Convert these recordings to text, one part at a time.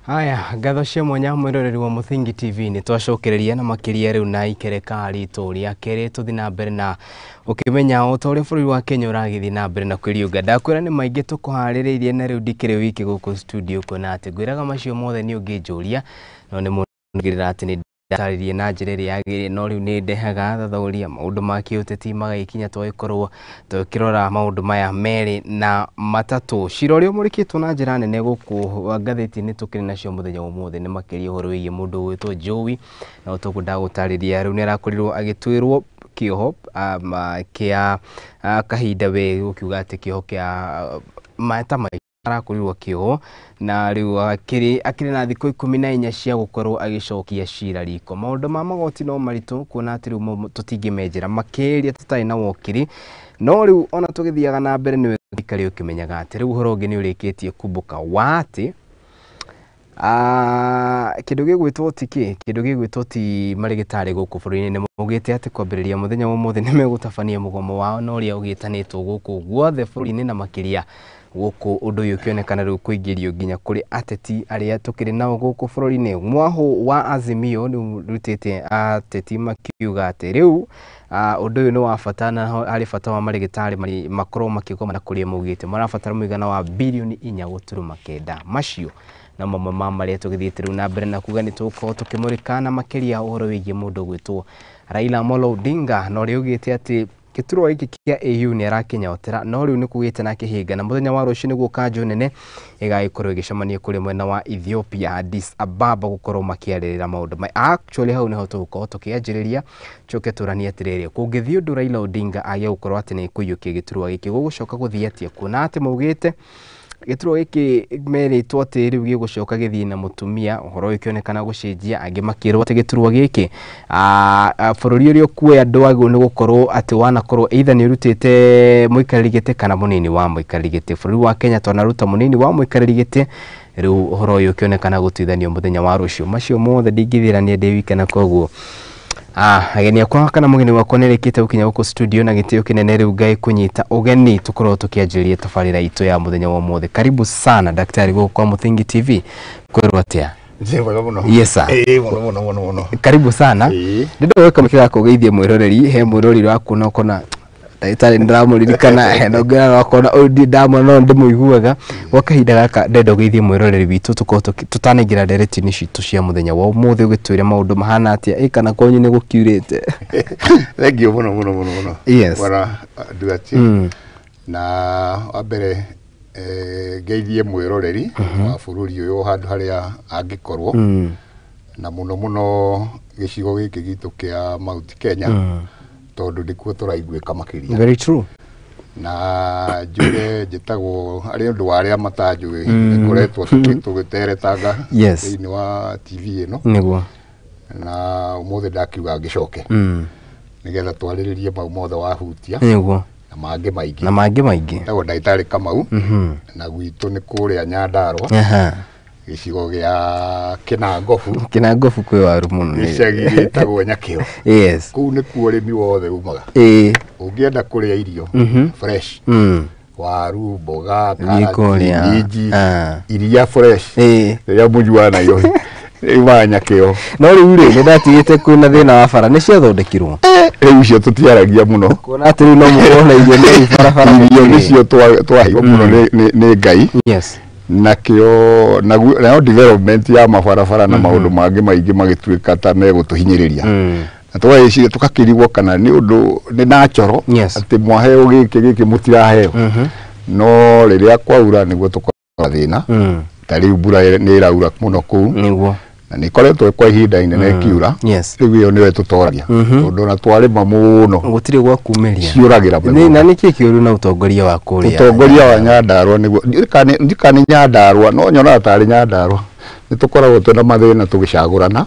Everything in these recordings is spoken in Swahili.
Haya, ngatho cia mwanya mwiroreri wa Muthingi TV ni twacokereria na makiria riu na ikereka ritu ria keri tuthi na mbere na ukimenya utore bũrũri wa Kenya uragithi na mbere na kwiriunga. Ndakwira ni maingi tukuhaririirie na riu ndikire wiki guku studio kona ati gwiraga macio mothe ni unginjuria no ni munigirira ati ni ndaririe na njira ria yagire no riu ni ndehaga thathauria maundu ma kiuteti magaikinya twagikorwo tukirora maundu maya meri na matatu cirorio murikitwo na njira nene guku ngatheti ni tukiri nacio muthenya umuthe ni makiria horo wigie mundu gwitwo Joey na tukunda gutariria riu ni arakorirwo agitwirwo kioho kia kahinda we ukiuga ati kioho kia maita arakorirwo kioho na riu akiri na thikũ 14 cia gukorwo agicokia cira riko. Maundu ma magoti no maritu kuona ati riu tutingimenjera makiria tutari na wokiri no riu ona tugithiaga na mbere ni wikari ukimenyaga ati riu horo ngi ni urikitie kumbuka wati kindu gigwitwo ti marigitari guku bũrũri-inĩ ni mugite ati kwambĩrĩria muthenya wa umuthi ni megutabania mugomo wao no ria ugitanĩtwo guku guothe bũrũri-inĩ na makiria guku undu uyu kionekana riu kuingĩrio nginya kuri ateti aria tukiri nao guku bũrũri-inĩ. Mwahu wa Azimio ni rutite ateti makiuga ati riu undu uyu ni wa bata na hari bata wa marigitari makorwo makigoma na kuria mugite marabatara muigana wa bilioni 4.9 macio na mama maria tugithiite riu na mbere na kuga ni tuko tukimurikana makiria uhoro wigie mundu gwitwo Raila Amolo Odinga no riugite ati giturwa giki kia AU ni arakinya otera no riu ni kugite na kihinga na muthenya wa rucio niguo kanjo nene igaikorwo igicemania kuri mwena wa Ethiopia Addis Ababa gukorwo makiaririra maundu actually hau niho tugukorwo tukianjiriria choke turania atiriri kungithii undu Raila Odinga aya gukorwo ati ni kuiyukia giturwa giki gugucoka guthii atia kuona ati maugite giturwa giki meritwo ati riu gigucoka githii na mutumia uhoro ikionekana gucenjia angi makirwo ati giturwa giki bũrũri uria kuoya andu agu ni gukorwo ati wanakorwo either ni urutite muikarĩri gĩtĩ kana munini wa muikarĩri gĩtĩ. Bũrũri wa Kenya twanaruta munini wa muikarĩri gĩtĩ riu uhoro uyu ukionekana gutithanio muthenya wa rucio macio mothe ndingithirania ndi wiki na koguo ageni akwa kana mugeni wakwa nerekete ukinya guku studio na gitio kinene riu ngai kunyita ugeni tukorwo tukianjiria tabarira itu ya muthenya wa mothe. Karibu sana daktari guku kwa Muthingi TV kwirwo atia yes sir muno karibu sana ndindo weka mukira kugeithie mwiroreri he mwiroreri waku no kona ndagĩtarĩ ndĩramũririkana no ngira wakona ũndi ndamwe no ndĩmũiguaga gwa kahinda gaka ndenda ũgeithie mwĩroreri witũ tukorwo tutanaingĩra ndereti-inĩ citũ cia mũthenya wa ũmũthĩ ũgĩtwĩre maũndũ mahana atĩa kana kwanyu nĩ gũkiurĩte. Thank you muno yes bwana Duati na wambere ngeithie mwĩroreri wa bũrũri ũyũ handũ harĩa angĩkorwo na muno gĩcigo gĩkĩ gitũ kĩa Mount Kenya tondu ndikuo turaiguĩka makiria. Very true. Na njuge njĩtagwo arĩ ũndũ wa arĩa matanjũĩ nĩkoretwo tũgĩteretanga thĩinĩ wa TV ĩno nĩguo na ũmũthĩ ndakiuga ngĩcoke nĩgetha twarĩrĩrie mau mothe wahutia nĩguo na mangĩ maingĩ tagwo ndagĩtarĩ Kamau na gwitũ nĩ kũrĩa Nyandarua gĩcigo gĩa Kinangofu kwĩ waru mũno gĩcagi gĩtagwo Nyakĩo. Yes kũu nĩkuo ũrĩmi wothe umaga ũngĩenda kũrĩa irio fresh waru mboga karati iria fresh rĩrĩa mũnjua nayo iwa Nyakĩo. No rĩu rĩ nĩndatigĩte kwĩna thĩna wa bara nĩciathondekirwo rĩu icio tũtiaragia mũno kuona atĩ rĩu no mũkona irio nĩ barabara irio nĩcio twahiũ mũno nĩ Ngai. Yes nakio na development ya mabarabara na maundu mangi maingi magituika ta megutuhinyiriria na twaici tukakirigwo kana ni undu ni natural ati mwaheo giki mutiraheo no riria kwaura niguo tukora thina tari mbura ni iraura muno kuu niguo na nikoretwo kwa ihinda inene kiura riu iyo niwe tutoragia undu na twarima muno gutiri gwa kumeria ciuragira na niki kiuru na utongoria wa kuria utongoria wa Nyandarua niguo ndikani Nyandarua no nyona tari Nyandarua nitukoragwo twina mathina tugicagurana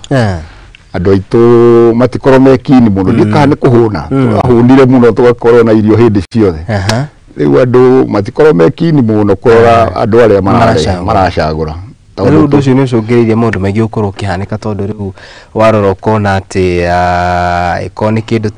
andu aitu matikorwo mekini muno ndikani kuhuna ahunire muno tugakorwo na irio hindi ciothe riu andu matikorwo mekini muno kurora andu aria maracagura Riu ndu cio ni ucungiririe maundu maingi ukorwo kihanika tondu riu warora ukona ati ikoni kindu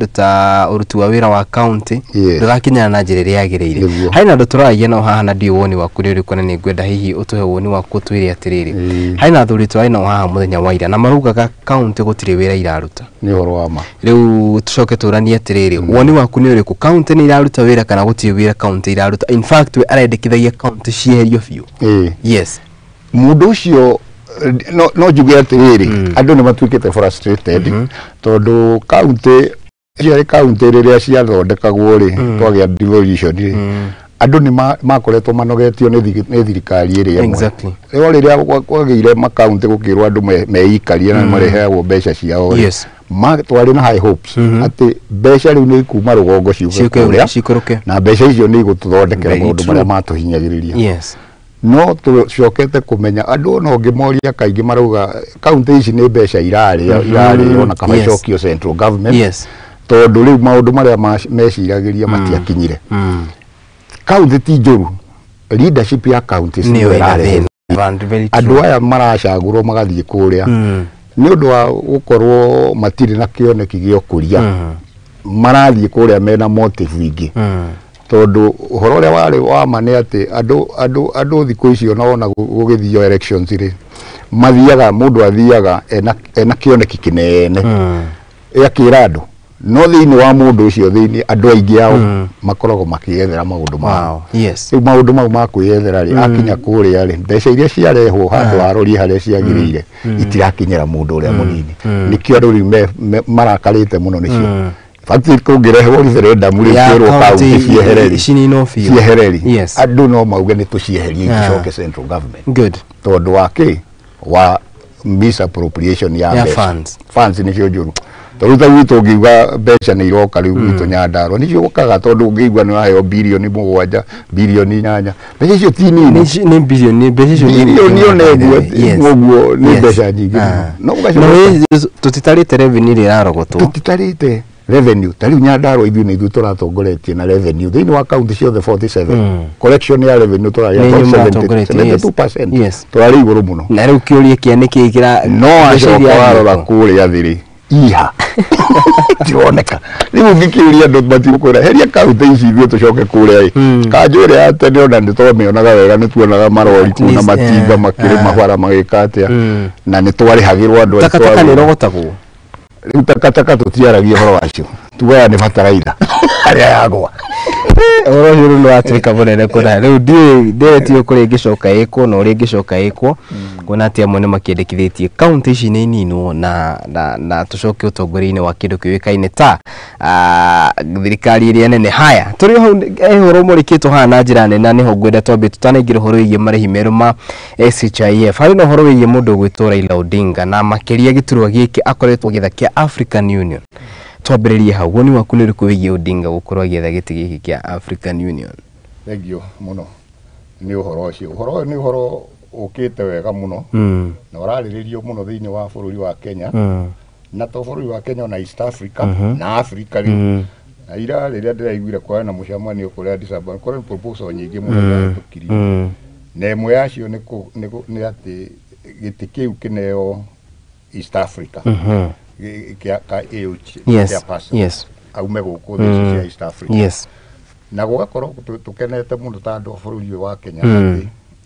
ta uruti wa wira wa county ndurakinyana na njira iria yagiriire. Haina andu turagia no haha na ndi woni waku ri urikona ni ngwenda hihi utuhe woni waku twire atiriri. Haina athuri turaina no haha muthenya wa ira na marugaga county gutire wira iraruta. Ni horo wa ma. Riu tucoke turanie atiriri woni waku ni uriku county ni iraruta wira kana gutire wira county iraruta. In fact we arendekithagia county cieherio biu. Yes. Mundu ucio no njuge atiriri andu ni matuikite frustrated tondu county riria ciathondekagwo ri twagia devolution andu ni makoretwo manogetio ni thirikari iria exactly riria kwagire makaunti gukirwo andu meikarie na mareheagwo mbeca ciao twari na high hopes ati mbeca riu ni kuma rugongo ciuke na mbeca icio ni igututhondekera maundu maria matuhinyagiriria. Yes. No tucokete kumenya andu no ngimoria kaingi marauga county ici ni mbeca irari ona kama icokio central government. Yes. Tondu riu maundu maria meciragiria matiakinyire. County ti njuru, leadership ya county ni irari andu aya maracagurwo magathie kuria ni undu wa gukorwo matiri na kioneki gio kuria marathie kuria mena motive ingi tondu uhoro uria wari wa mane ati andu thiku icio naona gugithio elections ri mathiaga mundu athiaga ena kioneki kinene yakira andu no thiini wa mundu ucio thiini andu aingi ao makoragwo makiethera maundu mao. Yes. Maundu mau makwiyethera ri akinya kuria ri mbeca iria ciarehwo handu arori haria ciagiriire itirakinyira mundu uria munini nikio andu ri marakarite muno nicio. Fakti kungirehwo referendum ri kwirwo county ciehereri andu no mauge ni tucieherie icoke central government. Good. Tondu wa misappropriation ya funds ni cio njuru toruta witu ngiuga mbeca ni iroka riu witu Nyandarua nicio ukaga tondu ngigwa ni wayo bilioni 7 bilioni 8 mbeca icio ti nini ni bilioni mbeca icio bilioni oneguo ni mbeca nyingi no tutitarite revenue rirarogotwo tutitarite revenue tariu Nyandarua ithu turatongoretie na revenue thiini wa county ciothe 47 collection ya revenue turaria 72% turari iguru muno na riu kiurie kiani kikira no acio kuria thiri iha tioneka riu ngikiuria andu matiukwira heria county ici ithu tucoke kuria kanjwire ate ni ona nitwamionaga wega nituonaga marori kuna matinga makiri mabara magikatia na nitwarihagirwo andu takataka ni rogotagwo riu takataka tutiaragia horo wacio tuwea ni fataraitha aria yagwa oro hiru no atrika bonene kuna riu ndi kuri ngicoka ikwo no ri ngicoka ikwo kuna ati amwe ni makiendekithitie county ici ni ninwo na tucoke utongori-ini wa kindu kiwikaine ta thirikari iria nene. Haya turi ho horo murikitwo haha na njira nene niho ngwenda twambe tutanaingire horo igie Marihi Meru ma SHIF hari no horo igie mundu gwitwo Raila Odinga na makiria giturwa giki akoretwo githa kia African Union. Twambiririe hau woni waku ni riku wigie Odinga gukorwo agitha giti giki kia African Union? Thank you muno ni uhoro ucio uhoro ni uhoro ukite wega muno na urariririo muno thiini wa bururi wa Kenya na to bururi wa Kenya na East Africa na Africa ri na ira riria ndiraiguire kwa na mucamanio kuria Addis Ababa kwa proposal nyingi muno tukiri na imwe yacio ni ati giti kiu kineo East Africa kia yes aume guku thici cia East Africa na gugakorwo tukenete muno tandu bururi wa Kenya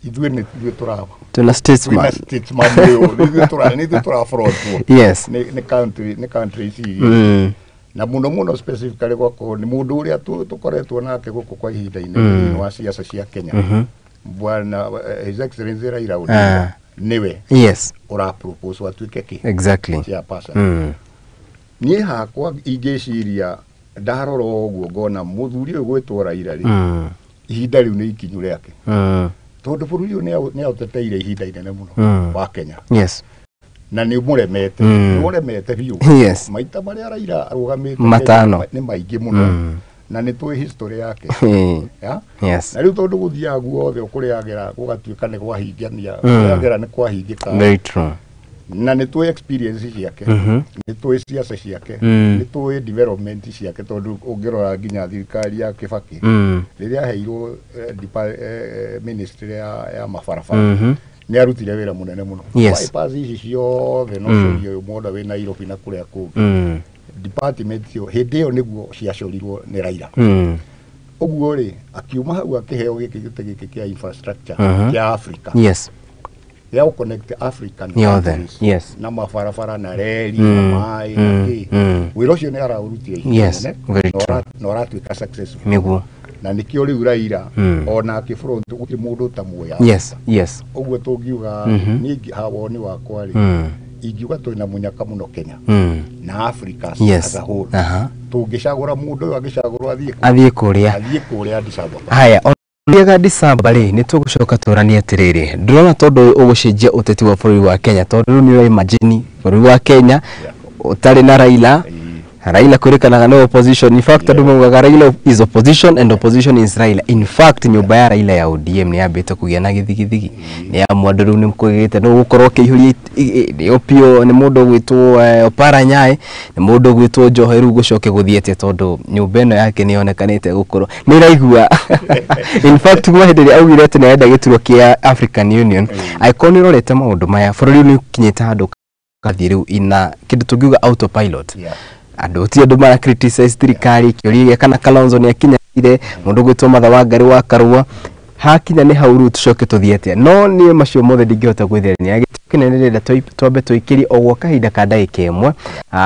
ithuĩ nĩ turaba tuna statesman nĩ turafront yes nĩ country na muno specifically gwako ni mundu uria tukoretwo nake guku kwa ihinda inene wa siasa cia Kenya bwana His Excellency Raila Odinga niwe ura propose watuike ki exactly cia pasa ni hakwa ingeciria ndarora uguo ngona muthuri uyu gwitwo Raila ri ihinda riu ni ikinyu riake tondu bururi uyu ni auteteire ihinda inene muno wa Kenya na ni muremete biu maita maria Raila arugamite matano ni maingi muno na ni twi history yake na riu tondu guthia guothe ukuriagira gugatuika ni gwahingania kuriagira ni kwahingika very true na nä twä experience ciake nä twä ciaca ciake nä twä development ciake tondå å ngä rora nginya thirikari ya Kibaki rä rä a heirwo ministry ya mabarabara nä arutire wä ra må nene må no bypass ici ciothe no cio mwona wä Nairobi na kå rä a kå department cio hä ndä ä yo nä guo ciacorirwo nä Raila ũguo rĩ akiuma hau akĩheo gĩkĩ gĩtĩ kä infrastructure kĩa Africa ya connect African countries na mabarabara na reli na maĩ na kĩ wĩra ũcio nĩ araũrutire na ũratuĩka successful nĩguo na nĩkĩo rĩu Raila ona akĩfront gũtirĩ mũndũ ta muoya ũguo tũngiuga niĩ hawoni wakwa rĩ ingiuga twĩna mũnyaka mũno Kenya na Africa as a whole tũngĩcagũra mũndũ ũyũ agĩcagũrwo athiĩ kũrĩa Addis Ababa haya Ndiaga Addis Ababa rĩ nĩ tũgũcoka tũranie atĩrĩrĩ ndĩrona tondũ ũgũcenjia ũteti wa bũrũri wa Kenya tondũ nĩ imagine bũrũri wa Kenya ũtarĩ na Raila kũrĩkanaga no opposition in fact andũ maugaga Raila is opposition and opposition is Raila in fact nyũmba ya Raila ya ODM nĩ yambĩte kũgĩa na gĩthigithigi nĩ ya mwandũ rĩu nĩ kũgĩte no gũkorwo kĩihũria nĩ opio nĩ mũndũ gwĩtwo Opara Nyaĩ nĩ mũndũ gwĩtwo Njohe rĩu gũcoke gũthiĩte tondũ nyũmba ĩno yake nĩ yonekanĩte gũkorwo nĩ ĩraigua in fact kuma hĩndĩ ĩrĩa augire atĩ nĩ arenda gĩturwa kĩa African Union aikoni nĩrorete maũndũ maya bũrũri nĩ ũkinyĩte handũ kathiĩ rĩu ina kĩndũ tũngiuga autopilot andũ ti andũ mara criticize thirikari kĩũria kana Kalonzo nĩ akinyire mũndũ gwĩtwo Martha Wangari wa Karua hakinya nĩ hau rĩu tũcoke tũthiĩte no niĩ macio mothe ndingĩhota gwĩthĩrania gĩkĩnene rĩrĩa twambe tũikĩrie o kahinda ka ndagĩka ĩmwe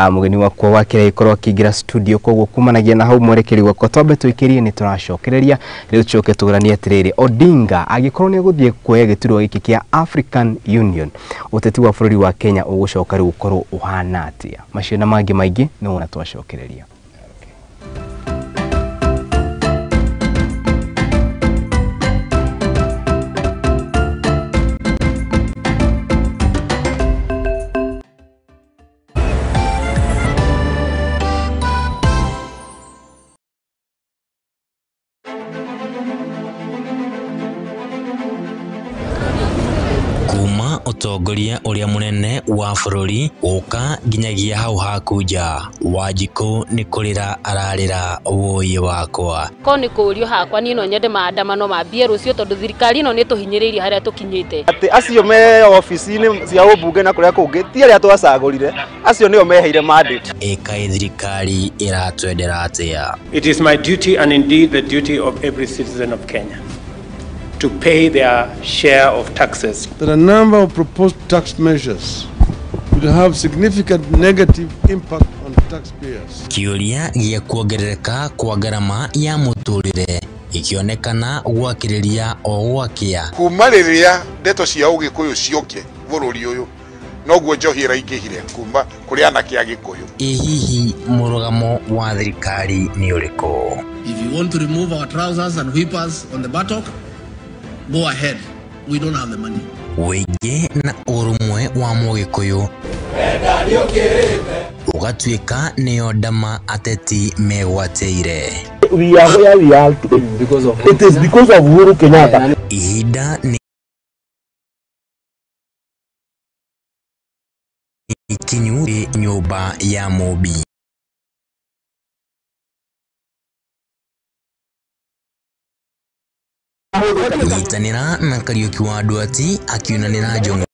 mũgeni wakwa wa kĩrĩa ikorwo akĩingĩra studio koguo kumanagia na hau mwerekeri wakwa twambe tũikĩrie nĩ tũracokereria rĩu tũcoke tũgũranie atĩrĩrĩ Odinga agĩkorwo nĩ gũthiĩ kuoya gĩturwa gĩkĩ kĩa African Union ũteti wa bũrũri wa Kenya ũgũcoka rĩu gũkorwo ũhana atĩa macio na mangĩ maingĩ nĩ wona twacokereria Utongoria uria munene wa bururi uka nginyagia hau hakuja Wanjiku ni kurira ararira woyi wakwa ko ni kurio hakwa ni no nyende maandamano mambie rucio tondu thirikari no ni tuhinyiririe haria tukinyite ati acio me ofisi-ini cia ubunge na kuria kungi ti aria twacagurire acio nio meheire mandate eka thirikari iratwendera atia. It is my duty and indeed the duty of every citizen of Kenya to pay their share of taxes. There are a number of proposed tax measures will have significant negative impact on taxpayers. Kiuria gia kuongerereka kwa garama ya muturire ikionekana gwakiriria o gwakia kuma riria ndeto cia Ugikuyu cioke bururi uyu noguo njohira ingihire kuma kuri anake a Gikuyu. Hihi murugamo wa thirikari ni uriko? If you want to remove our trousers and whippers on the buttock, go ahead. We don't have the money. Wege na urumwe wa Mugikuyu ugatuika niyo ndama ateti megwateire. We are where we are today because of it is because of Uhuru Kenyatta. Ihinda ni ikinyu nyumba ya Mobi. Nyitanira na Kariuki wa Duati akiunanira Jongo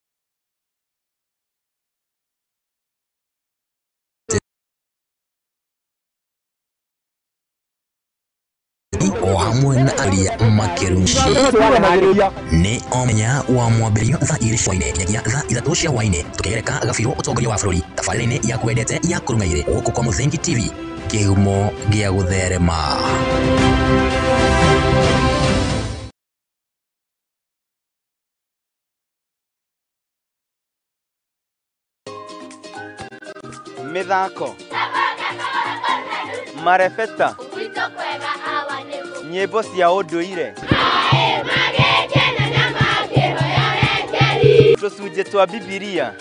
o hamwe na aria makerushi ni omenya wa mwambirio tha iri shwaine nyagia tha ithatu cia waine tukigereka gabiro utongoria wa bururi tabarĩra-inĩ ya kwendete ya kũrũng'aire gũkũ kwa Muthengi TV kĩhumo gĩa gũtherema. Mithako marefeta nyĩmbo cia ũndũire tũcunjĩ twa Bibilia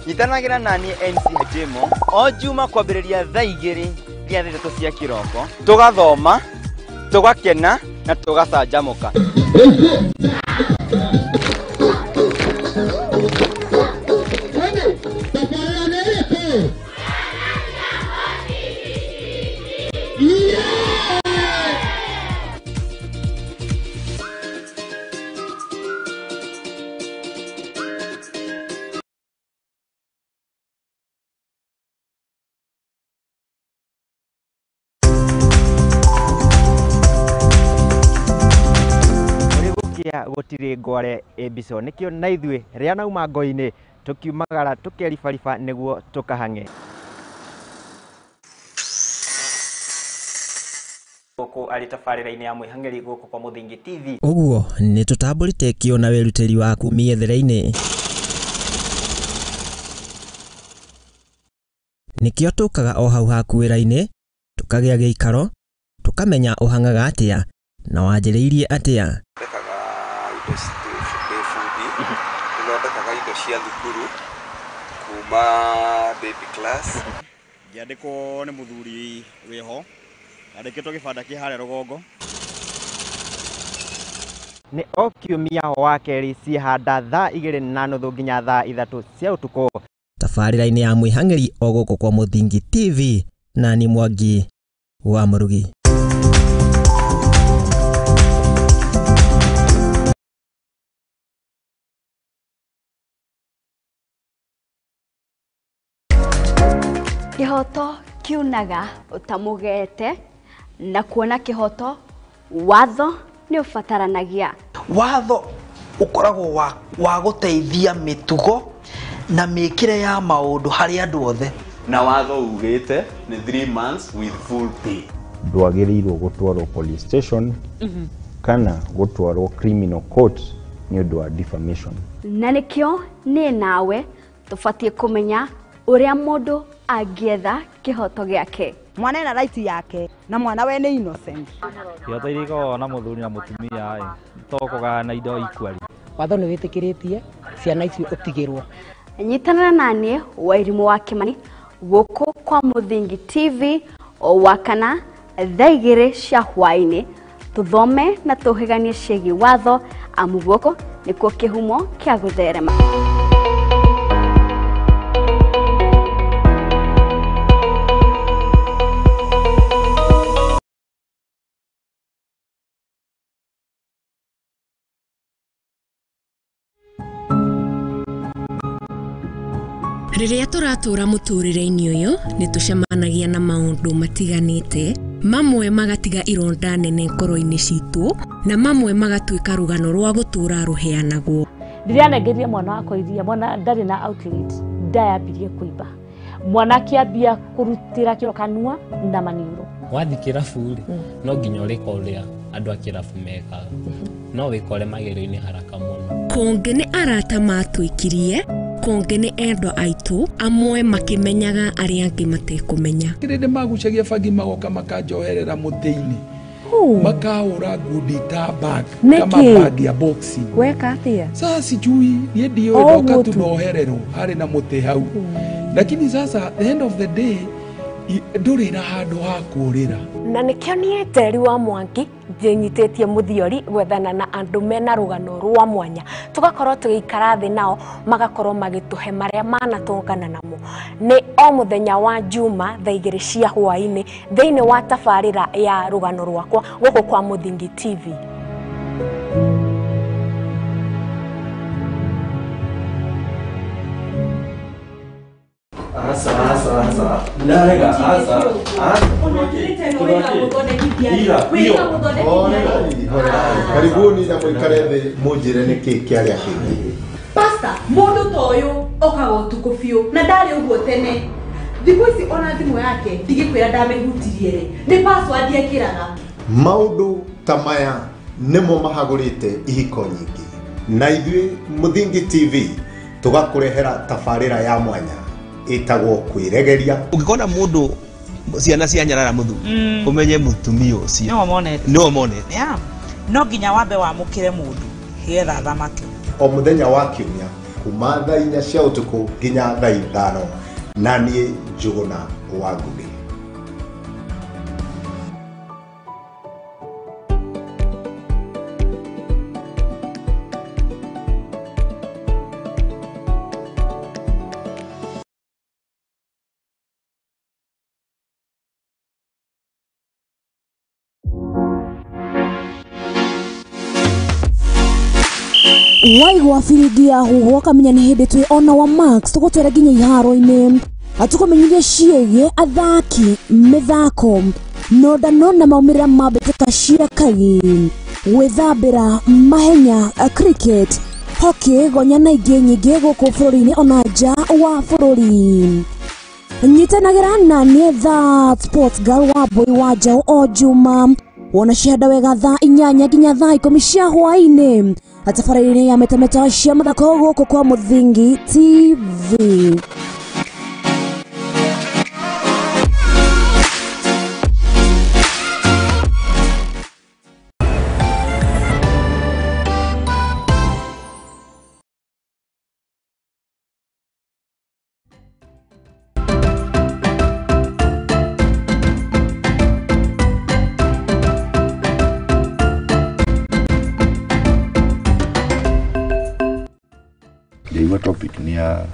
nyitanagĩra naniĩ MC Jemo o Juma kwambĩrĩria thaa 2 nginya 3 cia kĩroko tugathoma tugakena na tugacanjamuka. Gutire ngware ebiso nikio na ithue ria nauma ngoini tukiumagara tukeribariba niguo tukahange guku ari tabarira-ini ya mwihangeri guku kwa Muthingi TV. Uguo ni tutamburite kio na weruteri waku miethere-ini nikio tukaga o hau haku wira-ini tukagia giikaro tukamenya uhangaga atia na wanjiriirie atia. Thondekaga indo cia thukuru kuma baby class. Ngiandikwo ni muthuri wiho andikitwo gibanda ki hare rugongo ni okiumia wa keri cihanda thaa 2:30 nginya thaa 3 cia utuko tabarira-ini ya mwihangeri o guku kwa Muthingi TV na ni Mwangi wa Murugi. Kihoto kiunaga utamugete na kuona kihoto watho ni ufataranagia. Watho ukoragwo wa guteithia mitugo na mikire ya maundu hari andu othe. Na watho ugite ni 3 months with full pay. Ndwagĩrĩirwo gũtwarwo police station kana gũtwarwo criminal court ni ũndũ wa defamation. Na nikio ni nawe tufatie kumenya uria mundu agietha kihoto giake. Mwana ena right yake na mwana we ni innocent. Kihoto iriko na muthuri na mutumia tokoga na indo ikwari. Watho ni witikiritie ciana icio utigirwo. Nyitanana nani Wairimu wa Kimani guku kwa Muthingi TV o wakana thaa 2 cia hwaini tuthome na tuhiganie ciegi watho amu guku nikuo kihumo kia gutherema. Riria turatura muturire-ini uyu ni tucemanagia na maundu matiganite, mamwe magatiga ironda nene ngoro-ini citu na mamwe magatuika rugano rwa gutura ruheanagwo. Ndirianegeria mwana wakwa iria, mwana ndari na outlet, ndayambirie kuiba, mwana akiambia kurutira kiro kanua na maniuro. Wathikira buri no nginya urika uria andu akirabu meka no wikore magero-ini haraka muno. Konge ni arata matwikirie, konge ni endwa aitu, amwe makimenyaga aria angi matekumenya. Kirinde magucagia bangi magoka makanjoherera muti-ini makaura ngudi ta bag kama bag ya boxing. Weka atia? Sasa sijui nie ndio ndoka tu noherero hari na muti hau. Lakini sasa the end of the day nduri na handu ha kurira. Na nikio nie teri wa Mwangi njinyitetie muthiori gwethana na andu mena rugano rwa mwanya tugakorwo tugikara thi nao magakorwo magituhe maria manatongana namo. Ni o muthenya wa Juma thaa 2 cia hwaini thiini wa tabarira ya rugano rwakwa guku kwa Muthingi TV. Asa. Ndarega asa. Karibuni na mwikare thi munjire niki kiaria kingi. Pastor, mundu toyo okaga utuku biu na ndari uguo tene. Thiku ici ona thimu yake ndigikwira ndamehutirie ri. Ni password yekiraga. Maundu ta maya nimo mahagurite ihiko nyingi. Na ithuĩ Muthingi TV tugakurehera tabarĩra ya mwanya itagwo kwiregeria. Ungikona mundu ciana cia nyarara muthu umenye mutumia ucio no monete no nginya wambe wamukire mundu hietha thamake o muthenya wa kiumia kuma thaa 4 cia utuku nginya thaa 5 na niĩ Njuguna wa Ngugi. waigwa biringi ya huho kamenya nĩ hĩndĩ twĩ ona wa max tũgũtwara nginya iharo-inĩ atũkũmenyithia ciĩgiĩ athaki mĩthako nondano na maumĩrĩra ma mbĩtĩka cia kaĩ gwĩthambĩra mahenya cricket hockey gonya na ingĩ nyingĩ gũkũ bũrũri-inĩ ona nja wa bũrũri nyitanagĩra na niĩ that sports girl wa mbũi wa njaũ o juma wona cihanda wega thaa 8 nginya thaa 10 cia hwaĩ-inĩ tabarĩra-inĩ ya metameta cia mathako gũkũ kwa Mũthingi TV.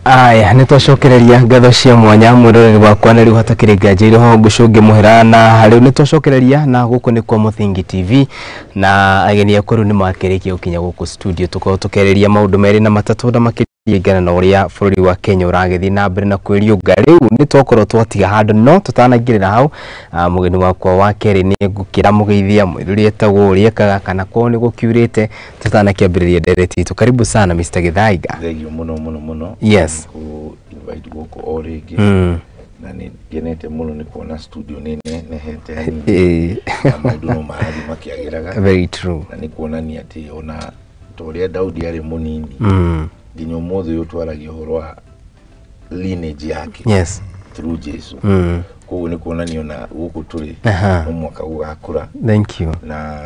Aya nitwacokereria ngatho cia mwanya mwiroreri wakwa na riu hatakiri nganjire ho ngucungi muhira na riu nitwacokereria na guku ni kwa Mũthingi TV na ageni akuru ni makirikia ukinya guku studio tukereria maundu meri na matatu na makiriangana na uria bururi wa Kenya uragethi na mbere na kwiriunga riu nitwakorwo twatiga handu no tutanangirira hau mugeni wakwa wa keri ni ngukira mugeithia mwiruri etagwo uria kaga kana ko ni gukiurite tutanakiambiriria ndereti tu karibu sana Mr. Githaiga. Thank you muno. Yes. Ku invite guku origi. Na ni genete muno ni kuona studio nene nehete hani. Maduno mahali makiagiraga. Very true. Na ni kuona ni ati ona toria Daudi ari munini. Nginyo mothe yotwaragio horo wa lineage yake. Yes. Through Jesus. Koguo ni kuona ni ona guku turi umwaka ugakura. Thank you. Na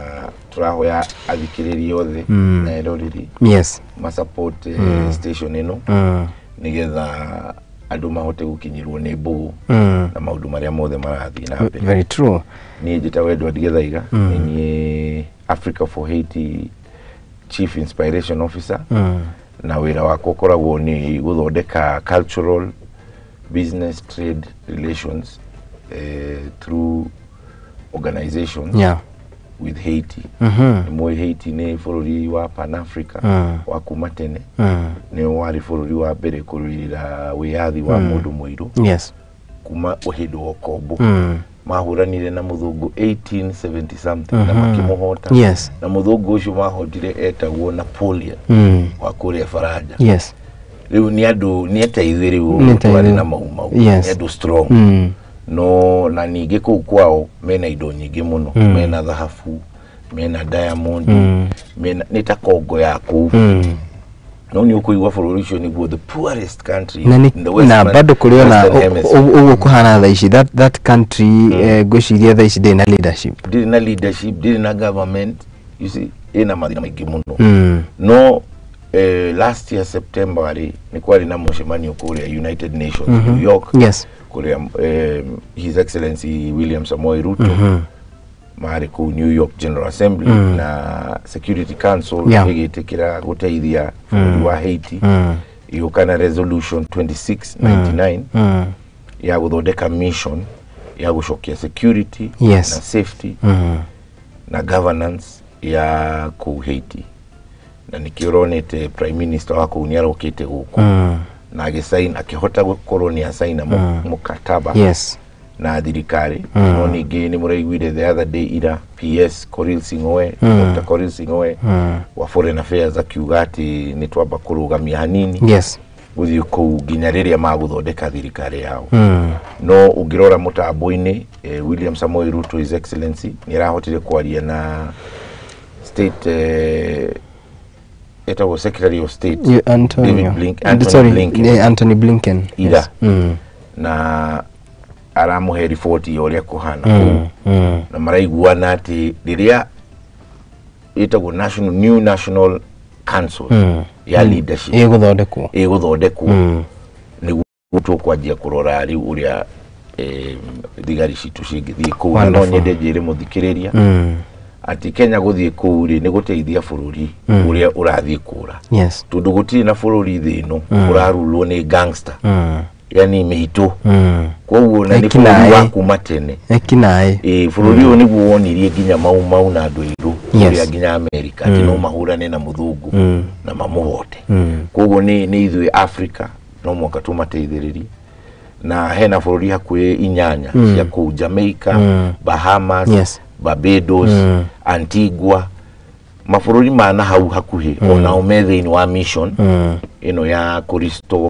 turahoya athikiriria othe na eroreri. Yes. Ma support station ino. Nigetha andu mahote gukinyirwo ni mbugu na maundu maria mothe marathi na mbere. Very true. Ni njitawe Edward Githaiga ni Africa for Haiti Chief Inspiration Officer. Na wira wako koragwo ni guthondeka cultural business trade relations through organizations with Haiti. Mwe Haiti ni bururi wa Pan Africa wa kuma tene. Ni wari bururi wa mbere kurira wiyathi wa mundu mwiru. Yes. Kuma uhindo wa kombo. Mahuranire na muthungu 1870 something na makimuhota. Yes. Na muthungu ucio mahotire etagwo Napoleon wa kuria Faraja. Yes. Riu ni andu ni eteithiriu twari na maumau. Ni andu strong. No na ningi kuu kwao mena indo nyingi muno. Mena dhahabu, mena diamond, mena nitakongo yaku. No ni ukuigwa bururi ucio niguo the poorest country in the west. Na bado kuriona ugu kuhana thaici that country gushiria thaici ndina leadership. Ndina leadership, ndina government. You see, ina mathina maingi muno. No last year September ni kwari na mucemanio kuria United Nations New York. Yes. Kuria His Excellency William Samoei Ruto. Mari ku New York General Assembly na Security Council igitikira guteithia bururi wa Haiti. Yukana resolution 2699 ya guthondeka mission ya gucokia security na safety na governance ya ku Haiti. Na nikironete Prime Minister wako uniarokete guku na agisign akihota gukorwo ni asign mukataba na thirikari. No ningi ni muraiguire the other day ira PS Koril Sing'oe, Dr. Koril Sing'oe wa Foreign Affairs akiuga ati ni twamba kurugamia hanini guthii kuu nginya riria maguthondeka thirikari yao. No ungirora mutambo-ini William Samoei Ruto His Excellency ni arahotire kwaria na state etagwo Secretary of State Anthony Blinken ira na aramuhe ripoti ya uria kuhana na maraiguana ati riria etagwo New National Council ya leadership iguthondekwo ni gutu kwanjia kurora riu uria thigari citu cingithii kuu. No nyende njire muthikiriria ati Kenya guthii kuu ri ni guteithia bururi uria urathii kura. Tundu gutiri na bururi thi ino urarulwo ni gangster yani miito. Koguo na ni bururi wa kuma tene. Ekinae. Bururi uyu niguo wonirie nginya mau na andu iru kuria ginya America ati no mahurane na muthungu na mamuhote koguo ni ithuĩ Africa no mwaka tumateithĩrĩrie na hena bũrũri hakuhĩ inyanya cia kũu Jamaica, Bahamas, Barbados, Antigua, mabũrũri mana hau hakuhĩ onao me thĩinĩ wa mission ĩno ya kũrestore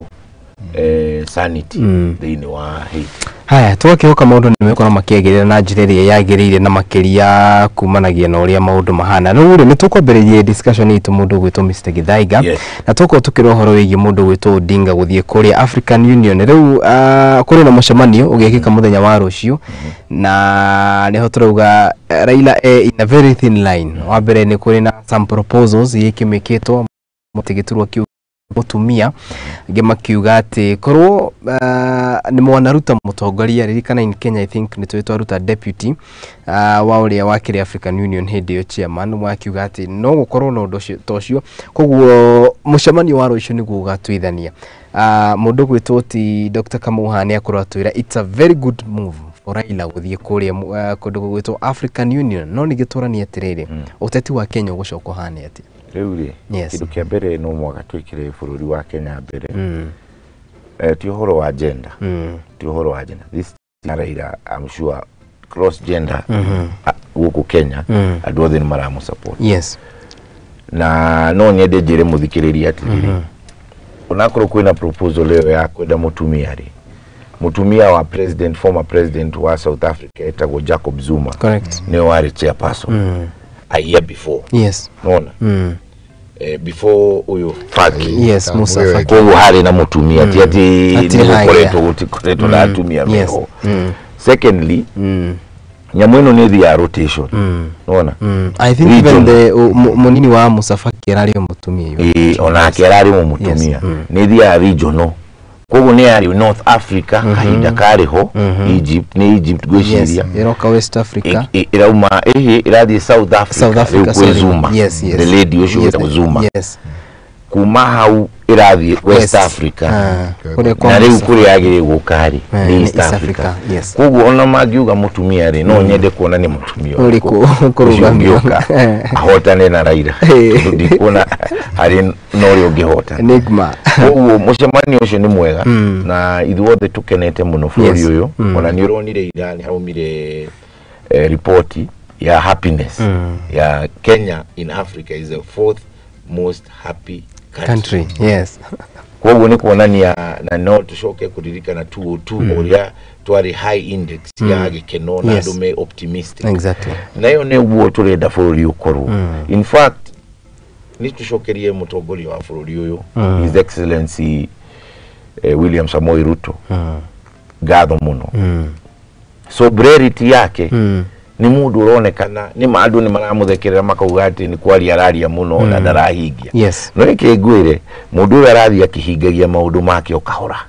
sanity thĩinĩ wa Haiti. Haya, tukihoka maundu nimekora makiagirira na njira iria yagirire na makiria kumanagia na uria maundu mahana. Riu ni tukwambiririe discussion itu mundu gwitwo Mr. Githaiga na tukiro horo wigie mundu gwitwo Odinga guthie kuria African Union. Riu kuri na mucemanio ugekika muthenya wa rucio na niho turauga Raila in a very thin line. Wa mbere ni kuri na some proposals yikimikitwo mutigiturwa kiu mutumia ngemakiuga ati korwo ni mwanaruta mutongoria ririkana in Kenya I think ni twitwaruta deputy wa uria wakire African Union hindi yo chairman wakiuga ati no gukorwo na undu tocio koguo mucemanio wa rucio niguo gatwithania mundu gwitwo ti Dr. Kamuhani akorwo atwira it's a very good move for Raila guthie kuria kundu gwitwo African Union no nigiturania atiriri uteti wa Kenya ugucoka hane ati Reuri, kidu kia mbere no mwaka twikire bũrũri wa Kenya mbere. Ti uhoro wa agenda. Ti uhoro wa agenda. This Raila, I'm sure cross gender guku Kenya andu othe ni maramu support. Yes. Na no nyende njire muthikiriria atiriri. Onakorwo kwina proposal leo ya kwenda mutumia ri. Mutumia wa former president wa South Africa etagwo Jacob Zuma. Correct. Ne wari chairperson. A year before. Yes. Nona. Before uyo Faki. Yes, Musa Faki. Kwa hari na mutumia. Ati ni koreto na atumia meho. Secondly, nyamweno ni the rotation. Nona. I think even the munini wa Musa Faki erari mutumia yo. Ona kerari mutumia. Ni the regional. Kogo ni ari North Africa, haida kariho, Egypt, ni Egypt gwiciria. Iroka West Africa. Irauma iradi South Africa Zuma. Yes. The lady osho Zuma. Yes. Kuma hau iradi West Africa. Na riu kuri agire gukari ni East Africa. Yes. Kogo ona magiuga mutumia ri no nyende kuona ni mutumia. Uriko kurugamioka. Ahotane na Raila. Ndikona hari nori ungihota. Enigma. Kogo mucemanio ucio ni mwega na ithuothe tukenete muno bũrũri uyu ona ni uronire ira ni haumire report ya happiness ya Kenya in Africa is the fourth most happy country. Yes. Kogo ni kuonania na no tushoke kuririka na 202 uria twari high index ya gikeno na ndume optimistic. Exactly. Na yo ne guo turenda bũrũri ukorwo. In fact ni tushokerie mutongoria wa bũrũri uyu His Excellency William Samoei Ruto. Gatho muno. Sobriety yake ni mundu uronekana ni maandu ni maramuthekerera makauga ati ni kwari araria muno na ndarahingia. Yes. No ikigwire mundu uyu arathia akihingagia maundu make okahora.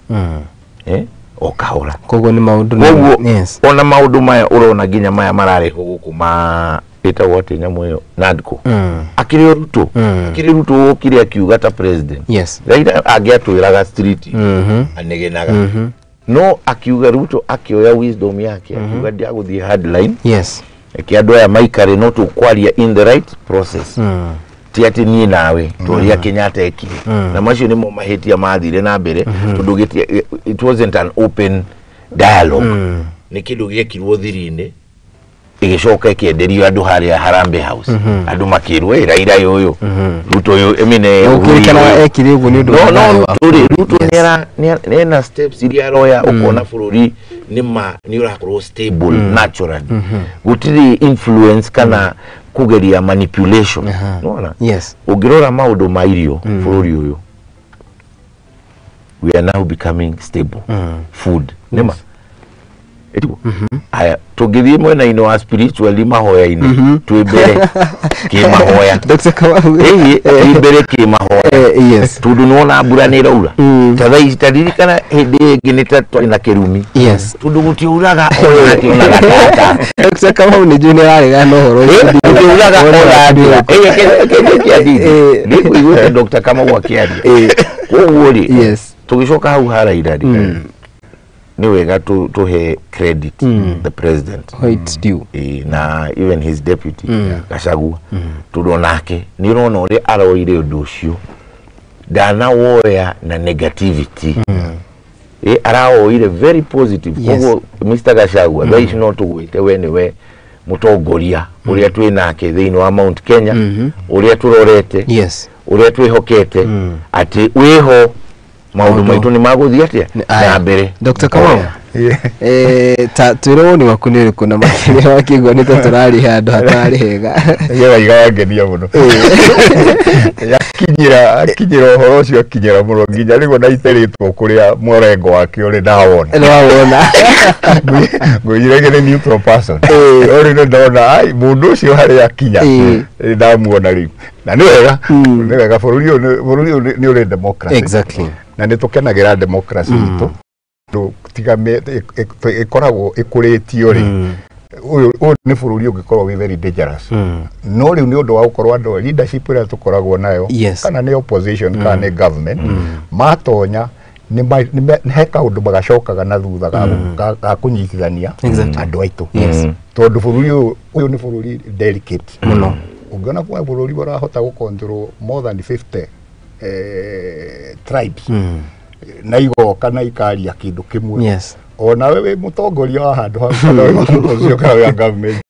Okahora. Kogo ni maundu yes. Ona maundu maya urona ginya maya marareho guku ma eta wote nyamuyo Nadco. Akiri Ruto. Akiri Ruto okiri akiuga ta president. Yes. Raila agiatwiraga street. Anegenaga. No akiuga Ruto akioya wisdom yake akiuga dia guthie headline. Yes. Akiandu aya maikare no to kwaria in the right process. Ti ati ni nawe turia Kenyatta ekire. Na macio nimo mahetia mathire na mbere tondu gitie it wasn't an open dialogue. Ni kindu giekirwo thiri-ini igicoka ikienderio andu haria Harambe House. Andu makirwe Raila yoyo Ruto yo emine ukirikana ekire ugu ni undu Ruto nera steps iria aroya ukona bururi ni urakorwo stable naturally. Gutiri influence kana kugeria manipulation. Unaona? Yes. Ugirora maundu ma irio bururi uyu. We are now becoming stable. Food. Nema. Etigo. Aya tugithie mwena ino wa spiritually mahoya ini twibere ki mahoya. Dr. Kawahu. Twibere ki mahoya. Yes. Tundu nona mbura ni raura. Tatha itadiri kana hindi ginita twina kirumi. Yes. Tundu gutiuraga ona tionaga tata. Dr. Kawahu ni juni arega no horo. Gutiuraga ona ndia. Kende kiadidi. Ndiko igute Dr. Kawahu akiadia. Koguo ri. Yes. Tugicoka hau hara iradi. ni wega to he credit the president Wait due na even his deputy Gachagua tudonake ni rona uri aroire undu ucio dana woya na negativity araoire very positive kogo Mr. Gachagua they should not wait we mutongoria uria twi nake thiini wa Mount Kenya uria turorete uria twihokete ati wiho maundu maitu ni maguthia atia na mbere Dr. Kamau twirwo ni wakunire kuna makire wakigwa ni turari handu hatari hega yega igagenia muno akinyira uhoro ucio akinyira muno nginya rigo na iteritwo kuria morengo wake uri ndawona ngwirege ni neutral person uri ndona ai mundu ucio hari akinya ndamuona riu na ni wega bururi ni uri democracy exactly na nitukenagira democracy itu tigame ikoragwo ikuritio ri uyu ni bururi ungikorwo wi very dangerous no riu ni undu wa gukorwo andu leadership ira tukoragwo nayo kana ni opposition kana ni government matonya ni heka undu magacokaga na thutha ga kunyitithania andu aitu tondu bururi uyu ni bururi delicate muno ungiona kwa bururi barahota gu control more than 50 tribes na igoka na ikaria kindu kimwe ona wewe mutongoria wa handu kana wewe mutongoria wa government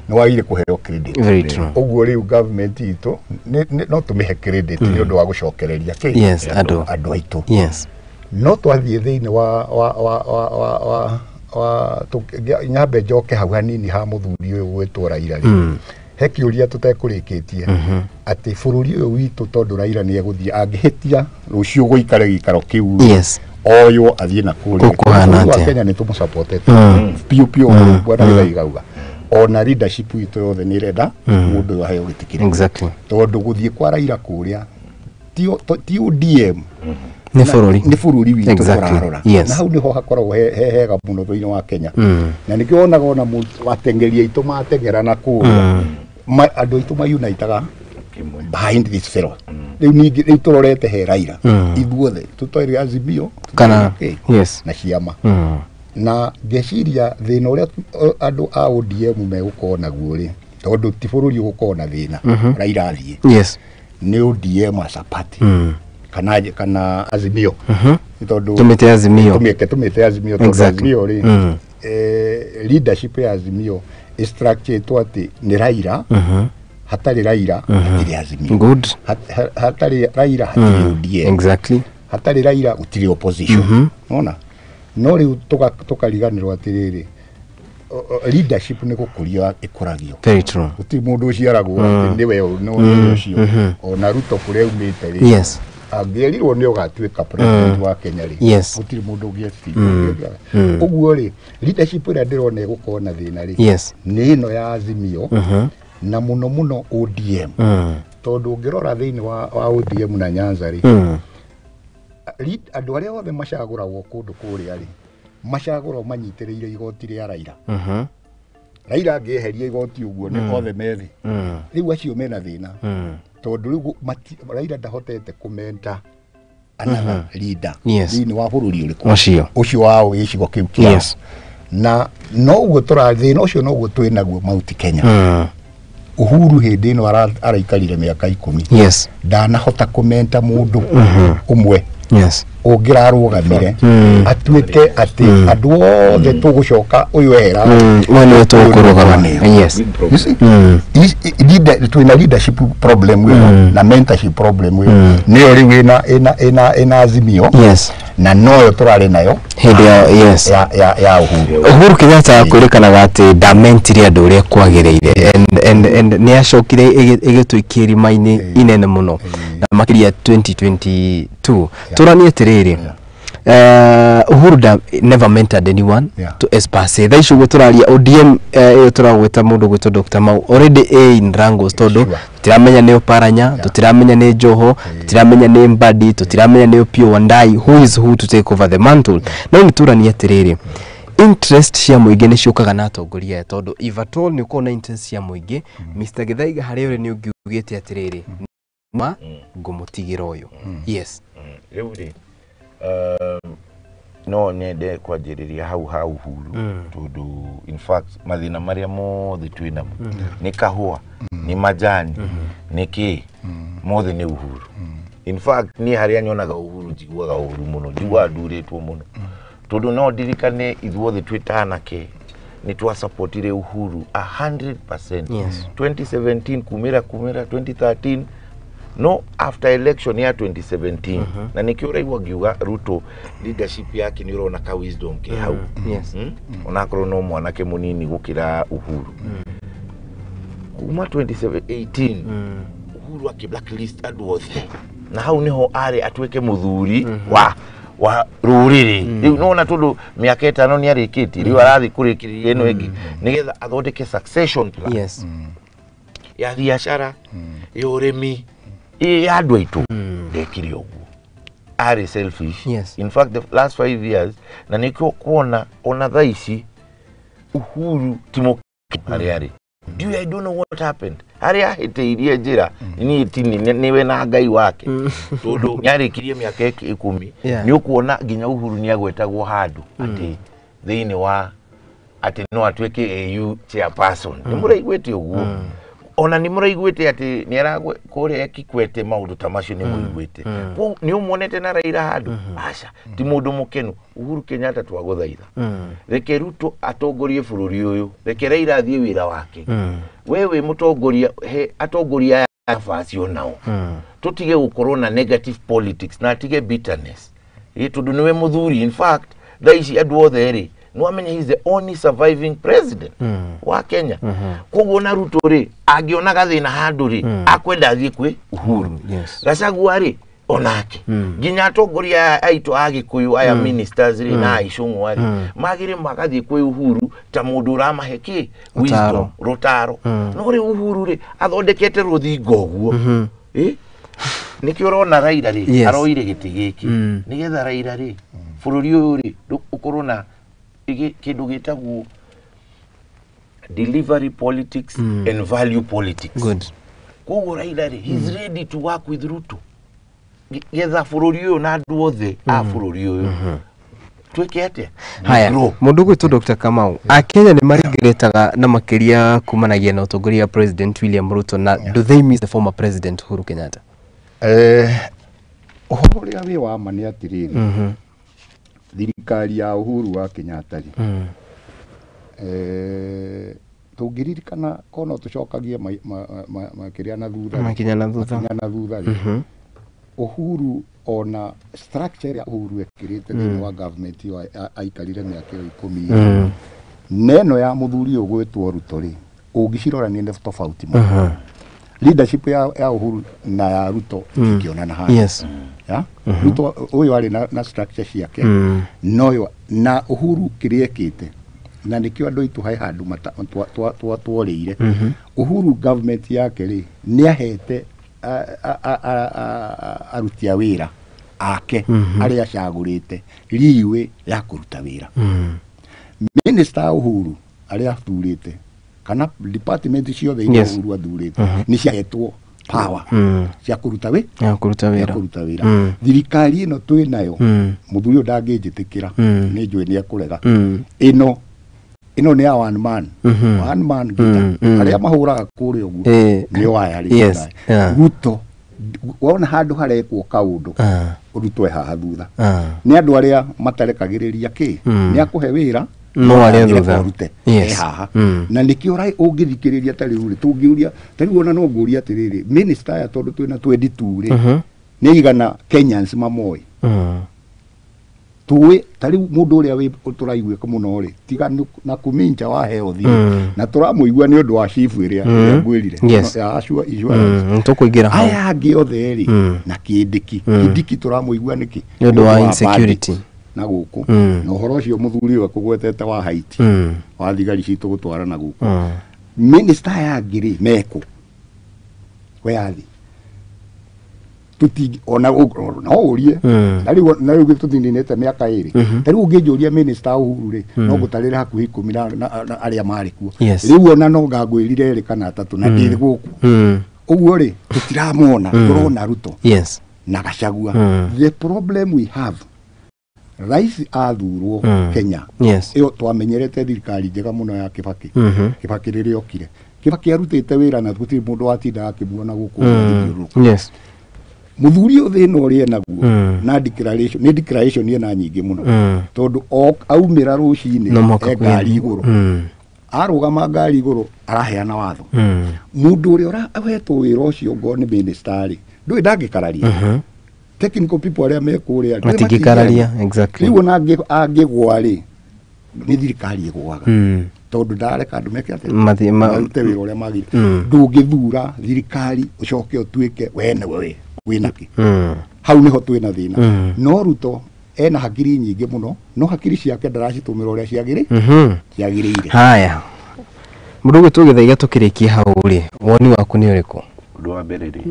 no wagire kuheo credit uguo riu government itu no tumihe credit ni undu wa gucokereria andu aitu no twathie thiini wa nyambe njoke hau hanini ha muthuri uyu gwitwo Raila he kiuria tutekurikitie ati bururi uyu witu tondu Raila ni eguthie angihitia rucio guikare gikaro kiu oyo athie na kuri wa Kenya ni tumusupportete piu bwana Raila igauga ona leadership itu yothe ni renda mundu wa heyo gitikire tondu guthie kwa Raila kuria ti ODM ni bururi witu kurarora na hau niho hakoragwo hega muno thini wa Kenya na nikionaga ona watengeria itu matengera na kuria andu aitu ma unitaga behind this fellow riu ningi turorete he Raila ithuothe tutoire Azimio kana na ciama na ngeciria thina uria andu a ODM megukorwo naguo ri tondu ti bururi ugukorwo na thina Raila athie ni ODM as a party kana Azimio tondu tumite Azimio tondu Azimio ri leadership ya Azimio structure ati ni Raila hatari Raila hatiri Azimio good hatari Raila hatiri ODM exactly hatari Raila utiri opposition unaona no riu tukariganirwo atiriri leadership ni gukuria ikuragio very true uti mundu uciaragwo ati niwe no ucio ona Ruto kuria umite ri angerirwo ni ugatuika president wa Kenya ri utiri mundu ugieti uguo ri leadership ira ndirona igukorwo na thina ri ni ino ya Azimio na muno ODM tondu ungirora thiini wa ODM na Nyanza ri andu aria othe macaguragwo kundu kuria ri macagurwo manyitiriire igoti ria Raila Raila angeheria igoti uguo ni othe methi riu acio mena thina tondu riu Raila ndahotete kumenta another leader thiini wa bururi uriku ucio wao gicigo kiu kiao na no uguo thina ucio no uguo twinaguo Mount Kenya Uhuru hindi ino araikarire miaka 10 ndanahota kumenta mundu umwe ungirarugamire atuike ati andu othe tugucoka uyu era mwana tukurugama twina leadership problem na mentorship problem niyo riu ina Azimio na noyo turari nayo hindi ya Uhuru Kenyatta kurikanaga ati ndamentire andu uria kwagiriire and ni acokire igituikiri maini inene muno na makiria 2022 turanie tiriri Uhuru never mentored anyone to espace tha icio guturaria ODM turagweta mundu gwitwo Dr. Mau already in rangos todo tutiramenya ni Oparanya tutiramenya ni Joho tutiramenya ni Mbadi tutiramenya ni Opiyo Wandayi who is who to take over the mantle na ni turania tiriri interest cia muingi ni ciukaga na atongoria tondu if at all ni ukona interest cia muingi Mr. Githaiga hari uri ni ungiugite atiriri ma ngumutigira uyu yes no nende kwanjiriria hau huru tondu in fact mathina maria mothe twina ni kahua ni majani ni ki mothe ni uhuru. In fact ni haria nyonaga uhuru njiguaga uhuru muno njigua nduritwo muno tondu no ndirikane ithuothe twitanake ni twa supportire uhuru 100%. Yes. 2017 kumira 2013 no after election ya 2017 na nikiura igwa giuga Ruto leadership yake ni urona ka wisdom ke hau. Yes. Onakoro no mwanake munini gukira uhuru kuma 2018 uhuru aki blacklist andu othe na hau niho ari atweke muthuri wa ruriri riu nona tondu miaka 5 ni arikiti riu arathi kurikiria eno egi nigetha athondeke succession plan. Yes. Ya biashara ya urimi ya andu aitu ndekire uguo ari selfish. Yes. In fact the last 5 years na niko kuona ona thaici uhuru timo ari I don't know what happened. Aria hiteirie njira ni tini niwe na ngai wake tondu nyarikirie miaka 10 ni ukuona ginya uhuru ni agwetagwo handu ati thiini wa ati no atweke AU chairperson ni muraigwete uguo ona ni muraigwete ati ni aragwe kore ekikwete maundu tamacio ni muraigwete ni umonete na Raila handu aca ti mundu mukenu Uhuru Kenyatta twaguthaitha reke Ruto atongorie bururi uyu reke Raila athie wira wake wewe mutongoria atongoria nafasi onao tutige gukorwo na negative politics na tige bitterness tondu niwe muthuri. In fact thaici andu othe ri no amenye he's the only surviving president wa Kenya. Koguo na Ruto ri angiona gathina handu ri akwenda athie kwi Uhuru. Gachagua ri onake ginya atongoria aitu agikuyu aya ministers ri na icungu ari magire magathie kwi Uhuru ta mundu uramahe ki wisdom rotaro no ri Uhuru ri athondekete ruthingo guo niki urona Raila ri aroire giti giki nigetha Raila ri bururi uyu ri ukorwo na kindu gitagwo delivery politics and value politics. Good. Koguo Raila ri he's ready to work with Ruto getha bururi uyu na andu othe a bururi uyu twike atia. Haya mundu gwitu Dr. Kamau Akenya ni maringiritaga na makiria kumanagia na utongoria President William Ruto na do they miss the former president Uhuru Kenyatta? Uhoro ria wi wa mani atiriri thirikari ya Uhuru wa Kenyatta ri tungiririkana kono tucokagie makiria na thutha makinya na thutha ri Uhuru ona structure ya Uhuru ekirite thini wa government yo aikarire miaka 10 neno ya muthuri ugwitwo Ruto ri ungicirora ni tofauti muno leadership ya Uhuru na ya Ruto ikionana hapa. Yes. Ya Ruto uyu ari na structure ciake noyo na Uhuru kiriekite na nikio andu itu hai handu twarire Uhuru government yake ri ni ahete arutia wira ake ari acagurite riwe ya kuruta wira minister Uhuru ari athurite kana department ciothe iri Uhuru athurite ni ciahetwo power cia kuruta wira thirikari ino twi nayo muthuri ndanginjitikira ni njui ni akurega ino ni one man gita aria mahuraga kuri uguo ni waya ri Ruto wona handu harekwo kaundu urutwe haha thutha ni andu aria matarekagiriria ki ni akuhe wira no ari thutha haha na nikio rai ungithikiriria tari uri tungiuria tari wona no nguria atiriri minister ya tondu twina 22 ri ni igana Kenyans mamoi tuwe tari mundu uria wi turaigwe ko muno ri tiga na kuminja wa healthy na turamuigwa ni undu wa Shif iria ngwirire ya ashua insurance tukuingira ha aya angi othe ri na kidiki turamuigwa niki ni undu wa insecurity na guku na uhoro ucio muthuri we kugwetete wa Haiti wa thigari citu gutwara na guku minister ya ngiri meko we athi tuti ona no urie na riu tutindinete miaka iri tari ungijuria minister Uhuru ri no gutarira hakuhi 10 na aria mari kuo riu ona no ngagwirire ri kana 3 na ndiri guku uguo ri tutiramona turona Ruto na Gachagua the problem we have rais athurwo Kenya iyo twamenyerete thirikari njega muno ya Kibaki Kibaki riria okire Kibaki arutite wira na gutiri mundu atinda akimuona guku muthuri o thina uria naguo na declaration ina nyingi muno tondu aumira rucini ngari iguru arugama ngari iguru araheana watho mundu uria ahetwo wira ucio ngo ni minister ndui ndangikararia technical people aria mekuria matigikararia exactly riu na angigwa ri ni thirikari igwaga tondu ndareka andu meke ati marute wira uria magire ndungithura thirikari ucoke utuike we nawe winaki hau niho twina thina no Ruto ena hakiri nyingi muno no hakiri ciake ndaracitumira uria ciagirire haya murugu tugithaiga tukirikia hau ri woni waku ni uriku undu wa mbere ri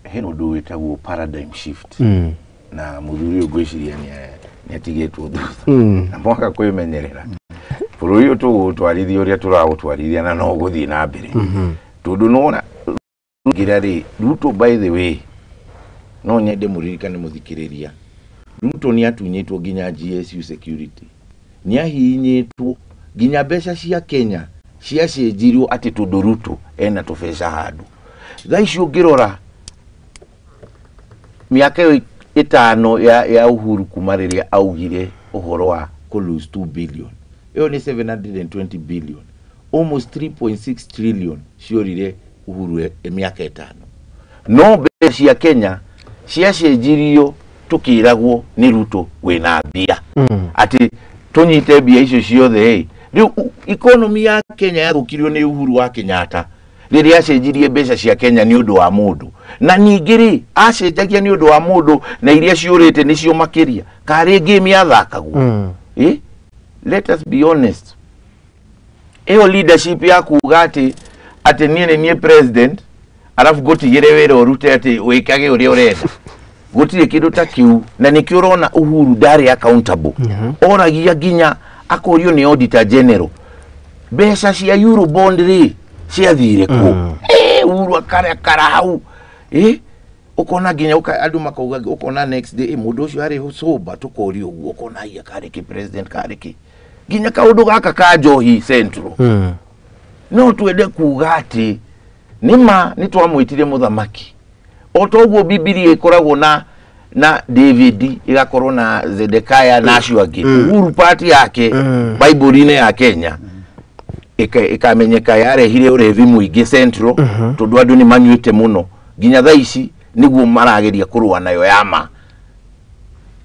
heno ndu witagwo paradigm shift na muthuri ugwiciria ni atigitwo thutha na mwaka kwimenyerera bururi utu twarithia uria turawutwarithia na no guthii na mbere tondu nona girari Ruto by the way no nyende muririkane muthikiriria Ruto ni atunyitwo ginya GSU security ni ahinyitwo ginya mbeca cia Kenya cia cenjirwo ati tondu Ruto ena tubesha handu thaici ungirora miaka 5 ya Uhuru kuma riria augire uhoro wa ku lose 2 billion iyo ni 720 billion almost 3.6 trillion ciorire Uhuru miaka 5 no mbeca cia Kenya cia cenjirio tukiragwo ni Ruto wina mbia ati tunyite mbia icio ciothe riu economy ya Kenya yathukirio ni Uhuru wa Kenyatta riria acenjirie mbeca cia Kenya ni undu wa mundu na ningiri acenjagia ni undu wa mundu na iria ciurite nicio makiria kari game yathakagwo let us be honest iyo leadership ya kuga ati nie president arafu gutigire wira urute ati wikage uria urenda gutire kindu ta kiu na nikio urona Uhuru ndari accountable oragia ginya akorio ni auditor general mbeca cia euro bond ri ciathire ku Uhuru akara hau ukona ginya andu makauga ukona next day mundu ucio ari soba tukorio uguo ukona iya kari ki president kari ki ginya kaundu gaka ka Njohi Central no twende kuga ati nima nitwamwitire muthamaki otoguo Biblia ikoragwo na David igakorwo na Zedekiah na acio angi Uhuru party yake Bible-ine ya Kenya ikamenyeka yarehire urevi muingi Central tondu andu ni manyuite muno ginya thaici niguo marageria kurua nayo yama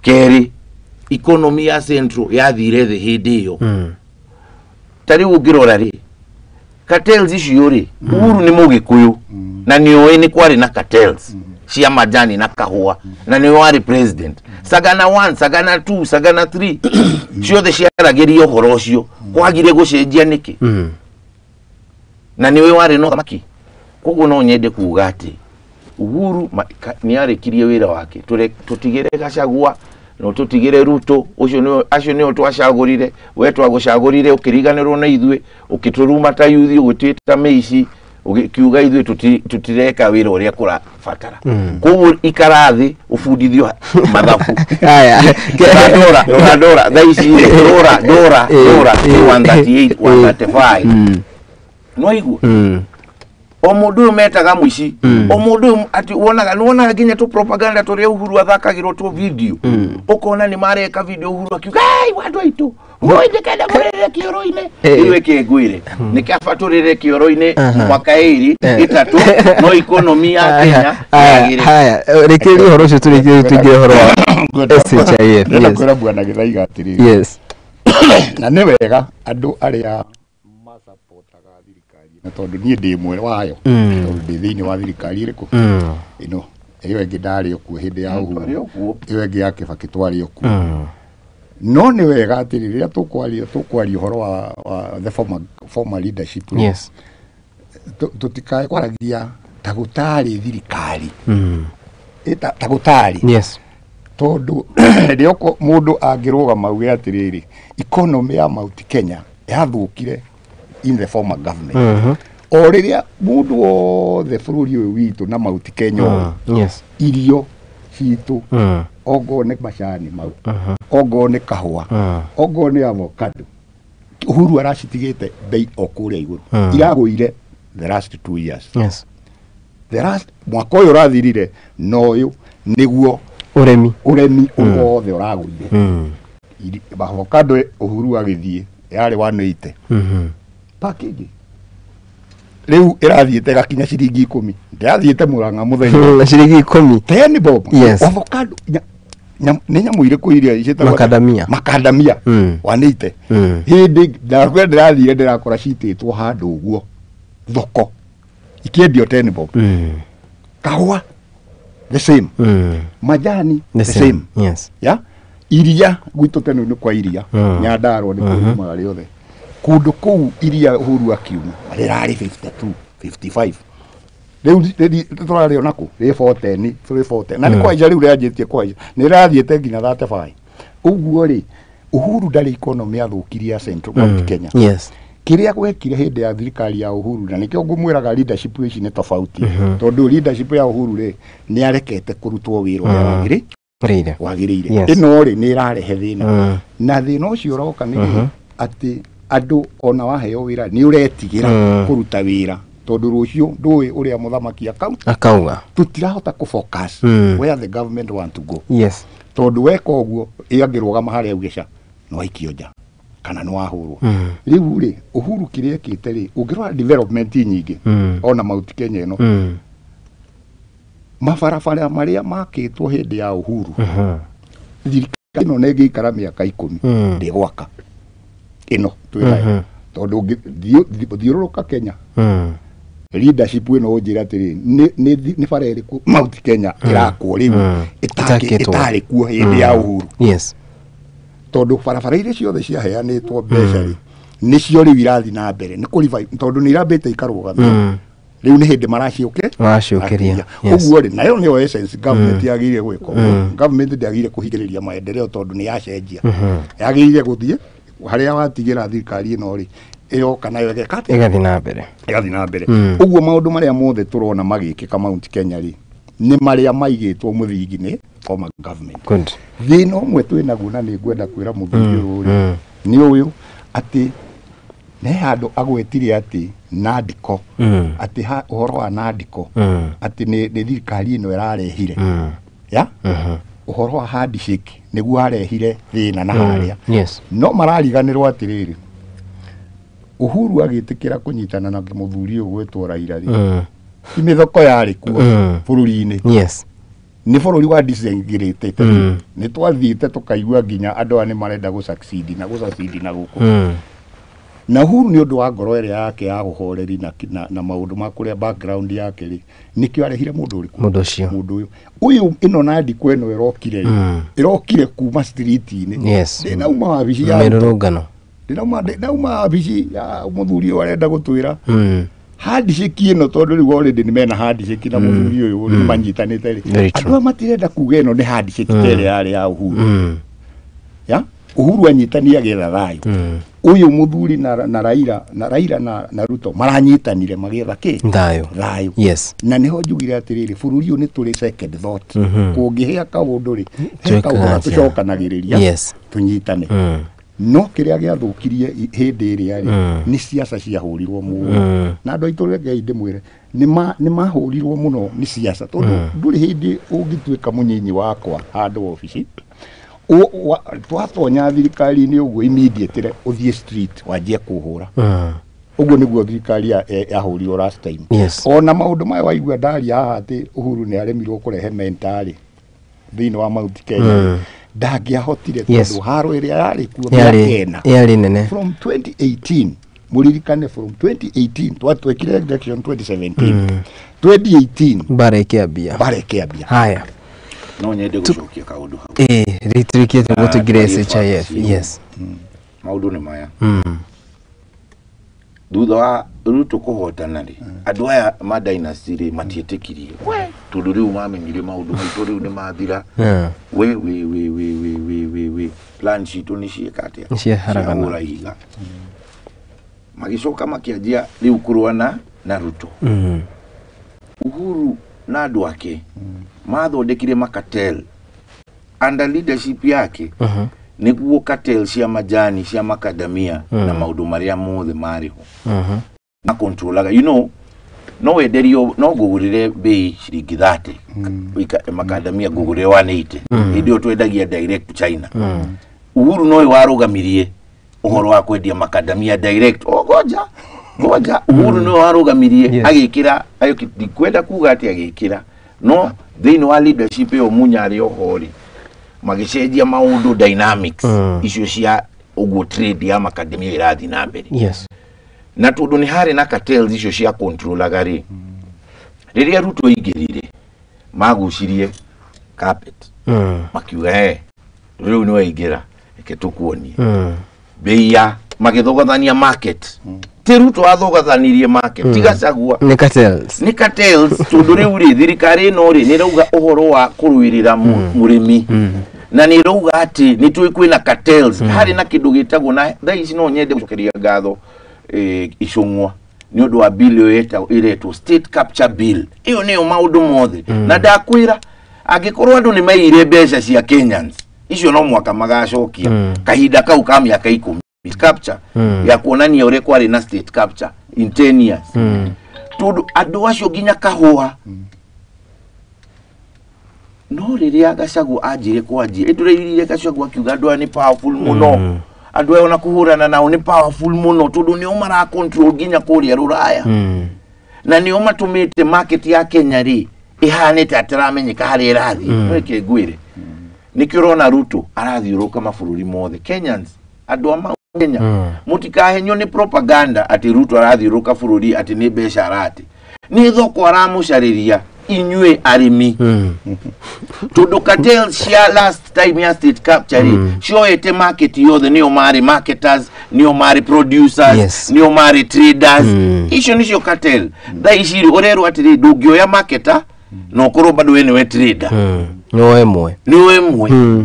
keri economy ya Central yathire the hindi iyo tari ungirora ri cartels icio ri Uhuru ni mugikuyu na nioi ni kwari na cartels cia majani na kahua na ni wari president sagana 1 sagana 2 sagana 3 ciothe ciarageria uhoro ucio kwagire gucenjia niki na niwe wari no thamaki koguo no nyende kuga ati Uhuru ni arekirie wira wake tutigire Gachagua no tutigire Ruto ucio ni twacagurire we twagucagurire ukiriganirwo na ithwe ukituruma ta yuthi ugitwita meici ukiuga ithwe tutireka wira uria kura fatara koguo ikarathi ufundithio mathafu haya dora thaici dora 138 135 no iguo o mundu metaga muici o mundu ati wonaga ginya tu propaganda turi Uhuru athakagirwo tu video ukona ni mareka video Uhuru akiuga ai wandu aitu muinde kada murere kioro-ine iwe kingwire nikafaturire kioro-ine mwaka 2 no economy ya Kenya haya rekeri horo cio turikire tuingire horo wa SHIF nenda kwira bwana githaiga atiri yes na ni wega andu aria masapotaga thirikari na tondu nie ndi mwe wayo tondu ndi thiini wa thirikari iriku ino iyo engi ndari okuo hindi ya Uhuru iyo engi ya Kibaki twari okuo no ni wega atiri riria tukwaria uhoro wa the former leadership yes tutikae kwaragia tagutari thirikari tagutari yes tondu rioko mundu angirugama auge atiriri economy ya Mount Kenya yathukire in the former government o riria mundu wothe bururi uyu witu na Mount Kenya yes irio citũ ongo nĩ macani mau ongo nĩ kahũa ongo nĩ avocado Uhuru aracitigĩte bei o kũrĩa igũrũ iragũire the last 2 years the last mwaka ũyũ ũrathirire no ũyũ nĩguo ũremi wothe ũragũire avocado Uhuru agĩthiĩ yarĩ 180 package rĩu ĩrathiĩte gakinya ciringi 10 ndĩrathiĩte Mũrang'a mũthenya na ciringi 10 10 bob avocado nĩ nyamũ irĩkũ iria icĩtagwo macadamia 180 hĩndĩ ndĩrathire ndĩrakora citĩtwo handũ ũguo thoko ikĩendio 10 bob kahũa the same majani the same iria gwitũ tene nĩ kwa iria Nyandarua nĩ kuuma rĩothe kũndũ kũu iria Uhuru akiuma rĩrarĩ 52 55 rĩu tũrarĩ onako rĩ 40 na nĩ kwa ija rĩu rĩanjĩtie kwa ija nĩ rĩrathiĩte nginya 35 ũguo rĩ Uhuru ndarĩ economy athũkirie ya Central Mount Kenya kĩrĩa gwekire hĩndĩ ya thirikari ya Uhuru na nĩkĩo ngũmwĩraga leadership ici nĩ tofauti tondũ leadership ya Uhuru rĩ nĩ arekete kũrutwo wĩra ũrĩa wagĩrĩire ĩno rĩ nĩ ĩrarehe thĩna na thĩna ũcio ũroka nĩ atĩ andũ ona waheo wĩra nĩ ũretigĩra kũruta wĩra tondũ rũciũ ndũĩ ũrĩa mũthamaki akauga tũtirahota kũfocus where the government want to go tondũ weka ũguo ĩangĩrũgama harĩa ugeca no aikio nja kana nĩ wahũrwo rĩu rĩ Uhuru kĩrĩa ekĩte rĩ ũngĩrora development nyingĩ ona Mount Kenya ĩno mabarabara marĩa makĩtwo hĩndĩ ya Uhuru thirikari ĩno nĩ ĩngĩikara mĩaka 10 ndĩgwaka ĩno twĩnayo tondũ thiũrũrũka Kenya leadership ĩno ũnjĩra atĩrĩ nĩ bara ĩrĩkũ Mount Kenya ĩrakwo rĩu ĩtarĩ kuo hĩndĩ ya Uhuru tondũ barabara iria ciothe ciaheanĩtwo mbeca rĩ nĩcio rĩu irathiĩ na mbere nĩ kũriva tondũ nĩ irambĩte ikarũgamio rĩu nĩ hĩndĩ maraciokeria ũguo rĩ nayo nĩyo essence government yagĩrĩire gwĩka government ndĩagĩrĩire kũhingĩrĩria maendeleo tondũ nĩ yacenjia yagĩrĩire gũthiĩ harĩa watigĩra thirikari ĩno rĩ ĩroka nayo ĩgathiĩ na mbere ũguo maũndũ marĩa mothe tũrona magĩkĩka Mount Kenya rĩ nĩ marĩa maigĩtwo mũthingi-inĩ former government thĩna ũmwe twĩnaguo na nĩ ngwenda kwĩra mũthuri ũyũ rĩ nĩ ũyũ atĩ nĩ handũ agwetire atĩ Nandiko atĩ ũhoro wa Nandiko atĩ nĩ thirikari ĩno ĩrarehire ũhoro wa handshake nĩguo arehire thĩna na harĩa no marariganĩrwo atĩrĩrĩ Uhuru agĩtĩkĩra kũnyitana na mũthuri ũyũ gwĩtwo Raila rĩ mĩthoko yarĩ kuo bũrũri-inĩ nĩ bũrũri wa disintegrated nĩ twathiĩte tũkaigua nginya andũ nĩ marenda gũsucceed na gũkũ na Uhuru nĩ ũndũ wa ngoro ĩrĩa yake ya gũhoreri na maũndũ ma kũrĩa background yake rĩ nĩkĩo arehire mũndũ ũyũ ĩno Nandiko ĩno ĩrokire kuma street-inĩ ndĩnauma wabici ya mĩrũrũngano ndĩnauma wabici ya mũthuri ũyũ arenda gũtwĩra handshake ĩno tondũ rĩu already nĩ mena handshake na mũthuri ũyũ nĩ manyitanĩte rĩ andũ matirenda kuga ĩno nĩ handshake ĩrĩa yarĩ ya Uhuru Uhuru anyitania getha thayũ ũyũ mũthuri na Raila na Ruto maranyitanire magetha thayũ na nĩho njugire atĩrĩrĩ bũrũri ũyũ nĩ tũrĩ second thought kũngĩhĩa kaũndũ rĩ tũcokanagĩrĩria tũnyitane no kĩrĩa gĩathũkirie hĩndĩ ĩrĩa rĩ nĩ siasa ciahũrirwo mũno na andũ aitũ reke ndĩmwĩre nĩ mahũrirwo mũno nĩ siasa tondũ ndũrĩ hĩndĩ ũngĩtuĩka mũnyinyi wakwa handũ obici twatonya thirikari-inĩ ũguo immediate ũthiĩ street wanjie kũhũra ũguo nĩguo thirikari yahũrirwo last time ona maũndũ maya waigua ndaria haha atĩ Uhuru nĩ aremirwo kũrehe mentarĩ thĩinĩ wa Mount Kenya ndangĩahotire tondũ haro ĩrĩa yarĩ kuo yarĩ nene from 2018 muririkane from 2018 twatwekire election 2017 2018 bare kiambia haya no nyende gũcokia kaũndũ hau rĩtũrĩkĩte gũtũgira SHIF maũndũ nĩ maya thutha wa Ruto kũhotana rĩ andũ aya ma dynasty rĩ matiĩtĩkirie tondũ rĩu mamenyire maũndũ maitũ rĩu nĩ mathira we plan citũ nĩ ciĩka atĩa ciaharagana ihiga magĩcoka makĩanjia rĩu kũrũana na Ruto Uhuru na andu ake mathondekire makatel under leadership yake niguo cartel cia majani cia macadamia na maundu maria mothe mariho na controlaga no wenderio no ngugurire bei ciringi 30 macadamia ngugurire 180 indio twendagia direct China Uhuru no warugamirie uhoro wa kwendia macadamia direct goja Uhuru no warugamirie agikira ayo kwenda kuga ati agikira no thini wa leadership yo munyari ohori magicenjia maundu dynamics icio cia uguo trade ya macadamia irathi na mbere na tundu ni hari na cartels icio cia controlaga ri riria Ruto igirire magucirie carpet makiuga riu no igira eketukuonie bei ya magithogathania market ti Ruto athogathanirie market tigacagua ni cartels tundu riu ri thirikari no ri nirauga uhoro wa kuruirira murimi na nirauga ati nitui kwina cartels hari na kindu gitagwo na thaici no nyende gucokeria ngatho icungwa ni undu wa bill iretwo state capture bill iyo niyo maundu mothe na ndakwira angikorwo andu ni maire mbeca cia Kenyans icio no mwaka magacokia kahinda kau ka miaka 10 capture ya kuonania ure kwari na state capture in 10 years tundu andu acio ginya kahua no riria Gachagua ajire kwanjie ndureirire Gachagua akiuga andu ni powerful muno andu ayo na kuhurana nao ni powerful muno tundu ni umara control ginya kuria ruraya na ni umatumite market ya Kenya ri ihanite ataramenyeka hari irathi weke gwire nikirona Ruto arathiuruka mabururi mothe Kenyans andu ama Kenya mutikahenyo ni propaganda ati Ruto arathiuruka bururi ati ni besha arati ni thoko aramucariria inywe arimi tundu cartel cia last time ya state capture cioete market yothe nio mari marketers nio mari producers nio mari traders icio nicio cartel thaici urero atiri ndungioya marketer no korwo bado we trader no emwe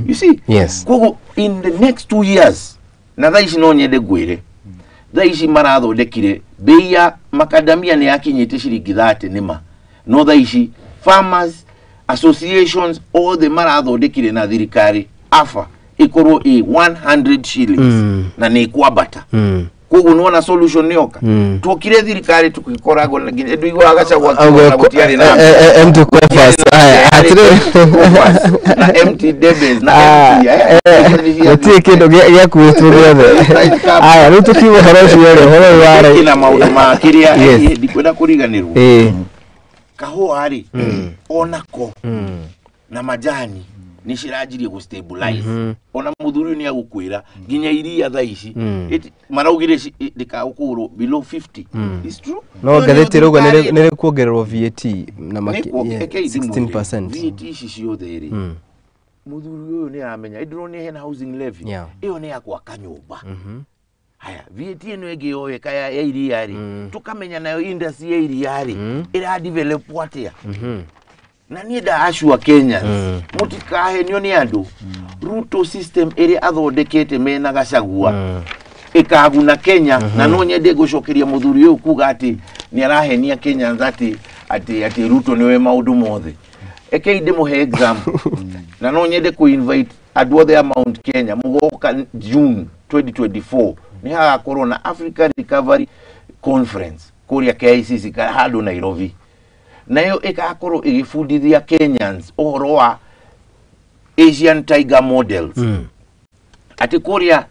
you see kogo in the next 2 years na thaici no nyende gwire thaici marathondekire bei ya macadamia ni yakinyite ciringi 30 nima no thaici farmers associations all the marathondekire na thirikari afa ikorwo 100 shillings na ni kwabata kogu nuona solution nioka tukire thirikari tukikoragwo ndu igwa Gachagua na gutiari na empty coffers na empty debes na empty kindo gya kuitwo gothe aya riu tukiwa horoci horo ware na maundu ma kiria ndikwenda kuriganirwo kahua ari onako na majani ni shirajirie go stabilize ona muthuri ni agukwira ginya iria thaici maraugire ndikaukuru below 50 is true no gatheti rogo nere kuongererwo VAT na 16% VAT ici ciothe ri muthuri uyu ni amenya idro ni hena housing levy iyo ni yakwa kanyumba haya VAT eno egioye kaya ya iria ri tukamenya nayo industry ya iria ri ira develop atia na ni da ashua Kenya mutikahe nyo ni andu Ruto system ere athondekete mena Gachagua ikaguna Kenya na no nyende gucokeria muthuri uyu kuga ati ni arahenia Kenya ati Ruto niwe maundu mothe inde muhe example na no nyende ku invite andu othe Mount Kenya mugoka June 2024 ni ha corona Africa Recovery Conference kuria KICC hadu Nairobi nayo ikakorwo igifundithia Kenyans uhoro wa Asian Tiger models ati kuria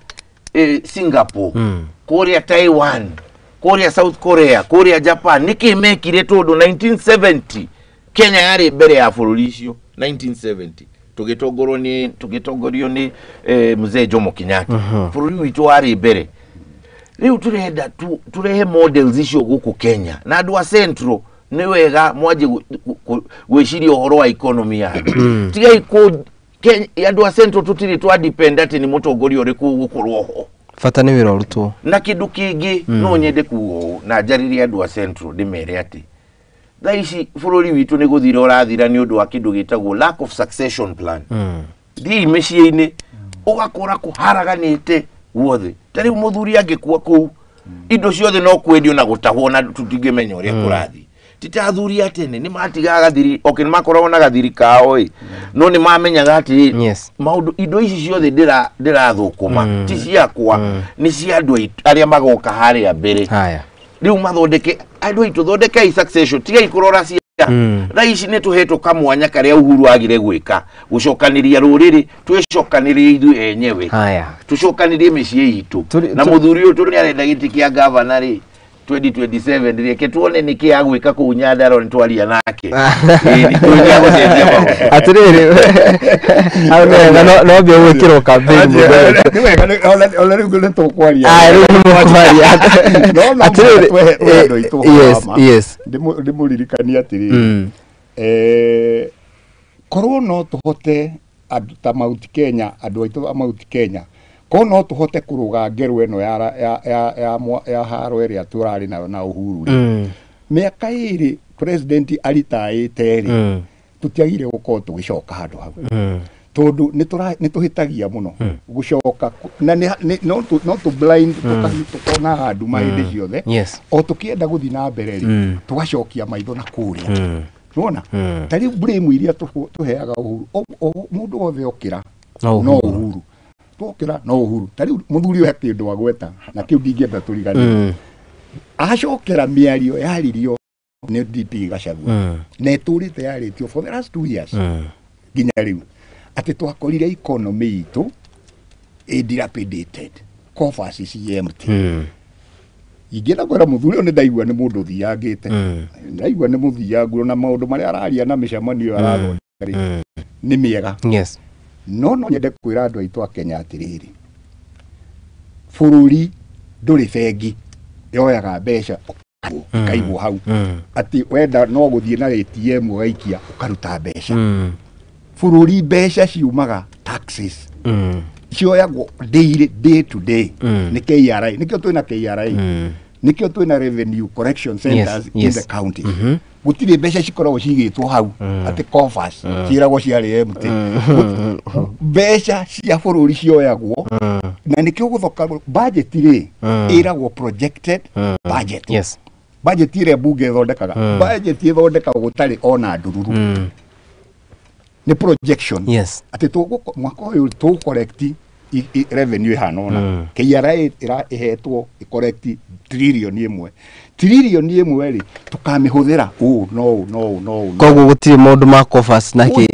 Singapore kuria Taiwan kuria South Korea kuria Japan nikimekire tondu 1970 Kenya yari mbere ya bururi icio 1970 tugitongorio ni mzee Jomo Kenyatta bururi witu wari mbere riu turenda turehe models icio guku Kenya na andu a Central ni wega mwaje gwiciria uhoro wa economy ya tigai ku andu a Central tutiri twa dependent ni mutongoria uriku gukorwo ho fata ni wira urutwo na kindu kingi no nyende kuo na njariria andu a Central ndimere ati thaici bururi witu ni guthira urathira ni undu wa kindu gitagwo lack of succession plan di meciini ugakora kuharaganite guothe tari muthuri angikua ku indo ciothe no kwendio na gutahwo na tutingimenya uria kurathi titathuri atene ni matigaga thiri okay makorwo na gathiri kao no ni mamenyaga ati maundu indo ici ciothe ndira thukuma ti ciakwa ni cia andu aria magoka haria mbere haya riu mathondeke andu aitu thondeke succession tiga ikurora cia raici ni tuhetwo kamwanya karia Uhuru agire gwika gucokaniria ruriri twicokanirie ithu enyewe haya tucokanirie micii itu na muthuri uyu turi arenda giti kia governor ri 2027 reke tuone niki agwika ku Nyandarua ni twaria nake ni turia gucenjia maundu atiriri no be wikiro campaign ni wega ona riu ni tukwaria no yes ndimuririkania atiri korwo no tuhote andu ta Mount Kenya andu aitu a Mount Kenya ko no tuhote kuruga ngeru eno ya haro area turari na Uhuru miaka iri president aritaite ri tutiagire gukorwo tugicoka handu hau tondu ni tuhitagia muno gucoka na no to blind tukona handu mahindi ciothe o tukienda guthi na mbere ri tugacokia maitho na kuria nona tari blame iria tuheaga Uhuru mundu wothe okira no Uhuru tukira no Uhuru tari muthuri uhe kindu agweta na kiu ndingienda turigani acokera miario yaririo ni DP Gachagua na turite yaritio for the last 2 years ginya riu ati twakorire economy itu dilapidated coffers is empty igena kwera muthuri one ndaigua ni mundu thiangite ndaigua ni muthiangu na maundu maria araria na micemanio arathondeka ni miega yes no nyende kwira andu aitu a Kenya atiriri bururi nduri bengi yoyaga mbeca kaigwo hau ati wenda no guthie na ATM ugaikia ukaruta mbeca bururi mbeca ciumaga taxes cioyagwo day to day ni KRA nikio twina KRA nikio twina revenue correction centers in the county gutire mbeca cikoragwo cigitwo hau ati coffers ciragwo ciari empty mbeca cia bururi cioyagwo na nikio guthoka budget ri iragwo projected budget yes budget ire bunge thondekaga budget ithondekagwo gutari ona ndururu ni projection yes ati mwaka uyu tu correct revenue hanona KRA ira ihetwo correct trillion imwe ri tukamihuthira no koguo gutire maundu ma coffers na ki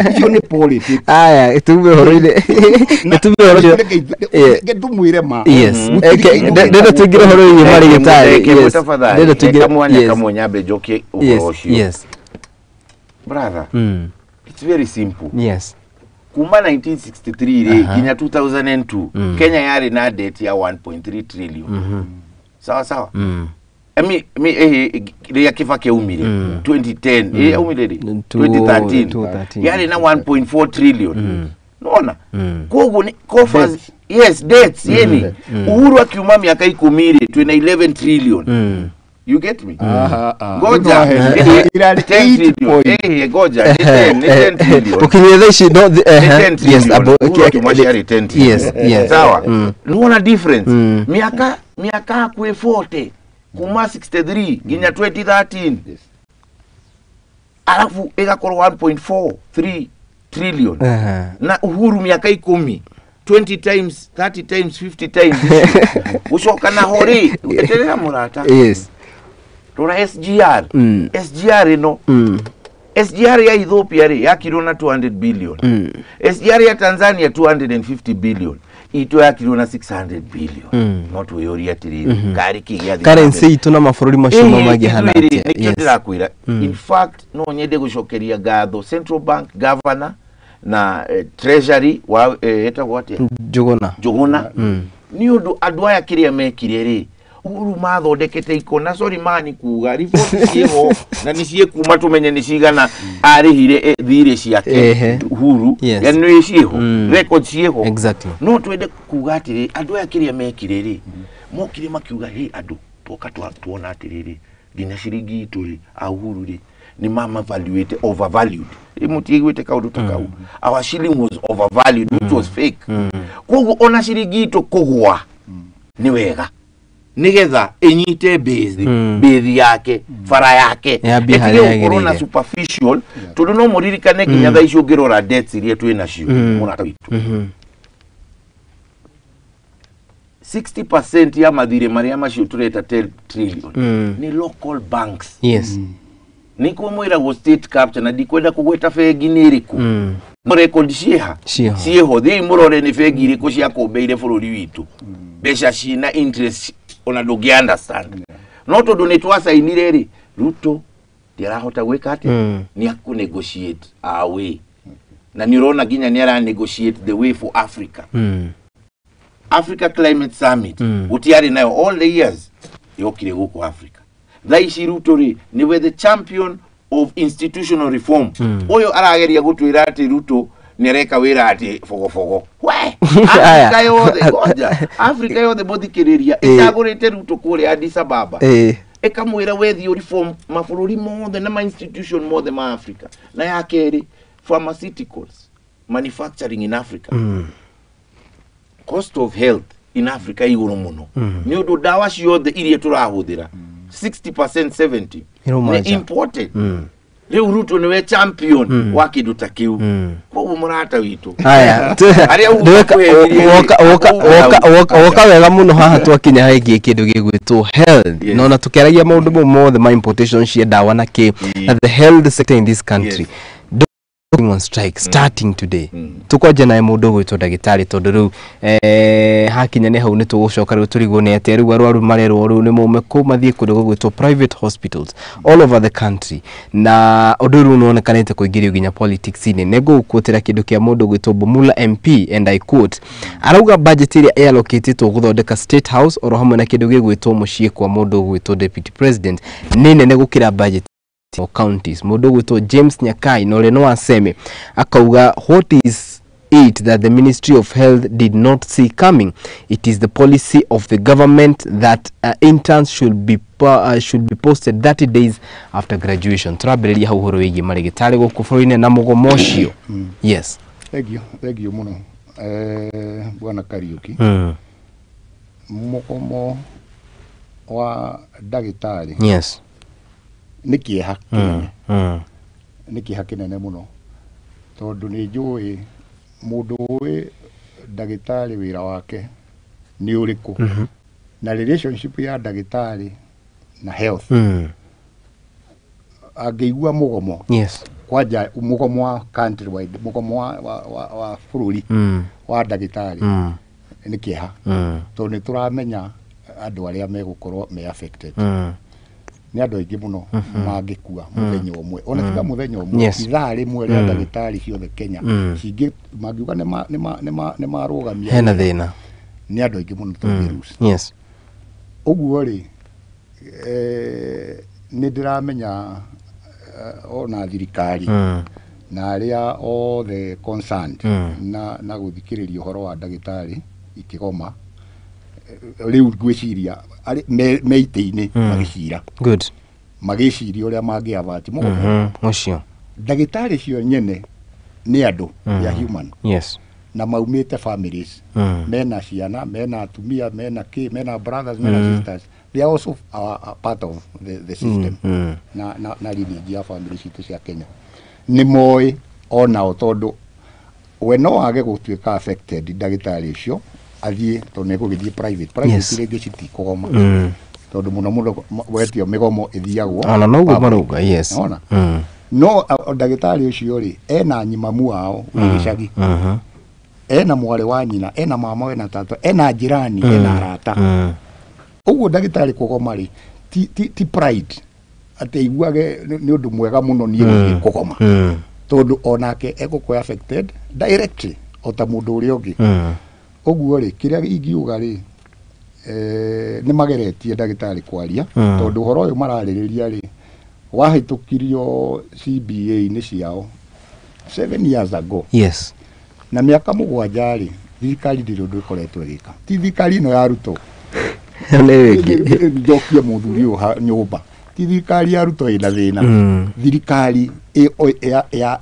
icio ni politics aya itume horoire itume horoire gedumwire ma yes ndenda tugire horoire mari gitari yes ndenda tugire kamwe nyambe joke urocio yes brother it's very simple yes kuma 1963 ginya 2002 Kenya yari na debt ya 1.3 trillion sawa ria Kibaki umire 2010 umire 2013 yari na 1.4 trillion naona kogo ni coffers yes debts yeni Uhuru akiuma miaka 10 twina 11 trillion you get me goja ila 10 trillion goja 10 trillion ukinyedha ishi no yes abo kimashari 10 trillion yes sawa unaona difference miaka kwe 40 kuma 63 ginya 2013 alafu igakorwa 1.43 trillion na Uhuru miaka 10 20 times 30 times 50 times ushoka na hori etelera murata yes rora SGR no SGR ya Ethiopia yakirwo na 200 billion SGR ya Tanzania 250 billion ito yakirwo na 600 billion not we atiri gari kigia currency ito na mafururi mashoma magi hanate yes in fact no nyende gushokeria gatho Central Bank Governor na Treasury wa eta wote Jogona ni undu andwa ya kiria mekire ri Uhuru mathondekete ikona sorry mani kuga report ciho na nicie kuma tumenye nicigana arihire thire ciake Uhuru yani no ciho record ciho exactly no twende kuga atiri andu akiria mekire ri mokire makiuga he andu toka tuona atiri ginya ciringi turi a Uhuru ri ni mama valuate overvalued imutigwite kaundu takau our shilling was overvalued which was fake kogo ona ciringi to kugwa ni wega nigetha enyite base yake fara yake ekige corona superficial tundu no muririkane kinya tha icio ngirora debts iria twina cio murata witu 60% ya mathire maria macio tureta 10 trillion ni local banks. Yes. Niko mwira go state capture na dikwenda kugweta fegi niriku record cieha cieho thi murore ni fegi iriku cia kombeire bururi witu besha cina interest ona ndugi understand no tondu ni twasainire ri Ruto ndirahota gwika ati ni aku negotiate away na ni urona ginya ni ara negotiate the way for Africa. Africa Climate Summit utiari nayo all the years yokire guku Africa. Thaici Ruto ri niwe the champion of institutional reform. Oyo arageria gutwira ati Ruto nereka wira ati fogo we Africa yothe goja Africa yothe bothikiriria itagurite Ruto kuri Addis Ababa ekamwira wethi reform mabũrũri mothe na ma institution mothe ma Africa na yakeri pharmaceuticals manufacturing in Africa. Cost of health in Africa iguru muno ni undu dawa ciothe iria turahuthira 60% 70 ni imported. Riu Ruto niwe champion wa kindu ta kiu koguo murata witu aya woka wega muno haha twakinya haigi kindu gigwitwo health no na tukeragia maundu mothe ma importation cia dawa na ki the health sector in this country on strike starting today tukoje na mundu gwitwo ndagitari tondu riu hakinya ne hau ni tugucoka riu turigwo ne ate riu arwaru marerwo riu ni mume ku mathie kundu gwitwo private hospitals all over the country na undu riu no nekanete kuingirio ginya politics ine nego gukutira kindu kia mundu gwitwo Bumula MP and I quote arauga budget area allocated to guthondeka state house oro hamwe na kindu gigwitwo mucie kwa mundu gwitwo deputy president nene ne gukira budget counties mundu gwitwo James Nyakai no reno aseme akauga what is it that the Ministry of Health did not see coming. It is the policy of the government that interns should be posted 30 days after graduation. Trabelia hauhoro wigi marigitari guku bũrũri-inĩ na mugomo ũcio. Yes. Thank you muno. Bwana Kariuki. Mugomo wa ndagitari. Yes. Niki kinene muno tondu ni njui mundu wi ndagitari wira wake ni uriku na relationship ya ndagitari na health ageigua mugomo kwaja mugomo wa country wide mugomo wa bururi wa ndagitari ni kiha tondu turamenya andu aria megukorwo me affected ni andu aingi muno mangikua muthenya umwe ona tiga muthenya umwe ithaa rimwe ria ndagitari ciothe Kenya cingi mangiuga ni marugamia hena thina ni andu aingi muno to virus uguo ri ni ndiramenya ona thirikari na aria othe concerned na guthikiriria uhoro wa ndagitari ikigoma riu gwiciria meite-ini magicira good magiciria uria mangiavati mugomo ucio ndagitari cio nyene ni andu ya human yes na maumite families mena ciana mena atumia mena brothers mena sisters they are also a part of the system na lineage ya families citu cia Kenya ni moi ona tondu we no age gutuika affected ndagitari cio athie tondu negugithie private rege city kugoma tondu muno wetio migomo ithiagwo ona no guo maruga yes ona no ndagitari ucio ri ena nyimamu wao gicagi ena mwari wa nyina ena mama we na tata ena jirani ena arata uguo ndagitari kugoma ri ti pride ate iguage ni undu mwega muno ni kugoma tondu onake egukwa affected directly ota mundu uri ungi uguo ri kiria ingiuga ri ni mageretie ndagitari kwaria tondu horo uyu maraririria ri wahitukirio CBA ni ciao 7 years ago yes na miaka 7 ri thirikari ndiri undu ikoretwo igika ti thirikari no ya Ruto njokie muthuri uyu nyumba ti thirikari ya Ruto ina thina thirikari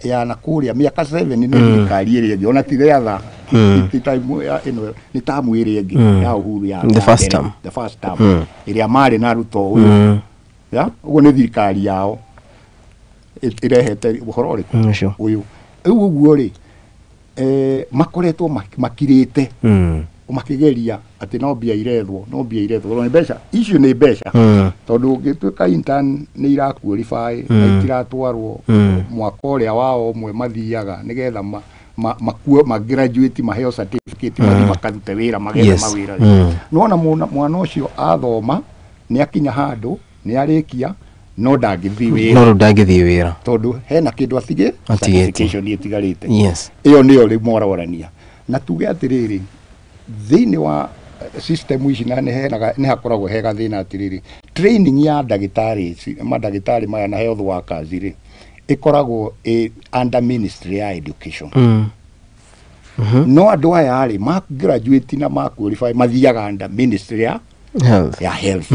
ya na kuria miaka 7 ni thirikari iri ona ti tha time ya ino ni tamu ile yengi ya uhuru ya the first time ile amari na ruto uyu ya ugo ni thirikari yao irehete uhoro ri uyu uguo ri makoretwo makirite makigeria ati no bia irethwo ni besha issue ni besha tondu gituika intern ni irakuorify na itiratwarwo mwaka uria wao mwe mathiaga nigetha makuo graduate maheo certificate mathi makarute wira magetha mawira nona mwana ucio athoma ni akinya handu ni arikia no ndangithii wira tondu hena kindu atige certification itigarite iyo niyo ri mororania na tuge atiriri thini wa system ici na ni hakoragwo hega thina atiriri training ya madagitari maya na health workers ri ikoragwo under ministry ya education no andu aya ri ma graduate na ma qualify mathiaga under ministry ya health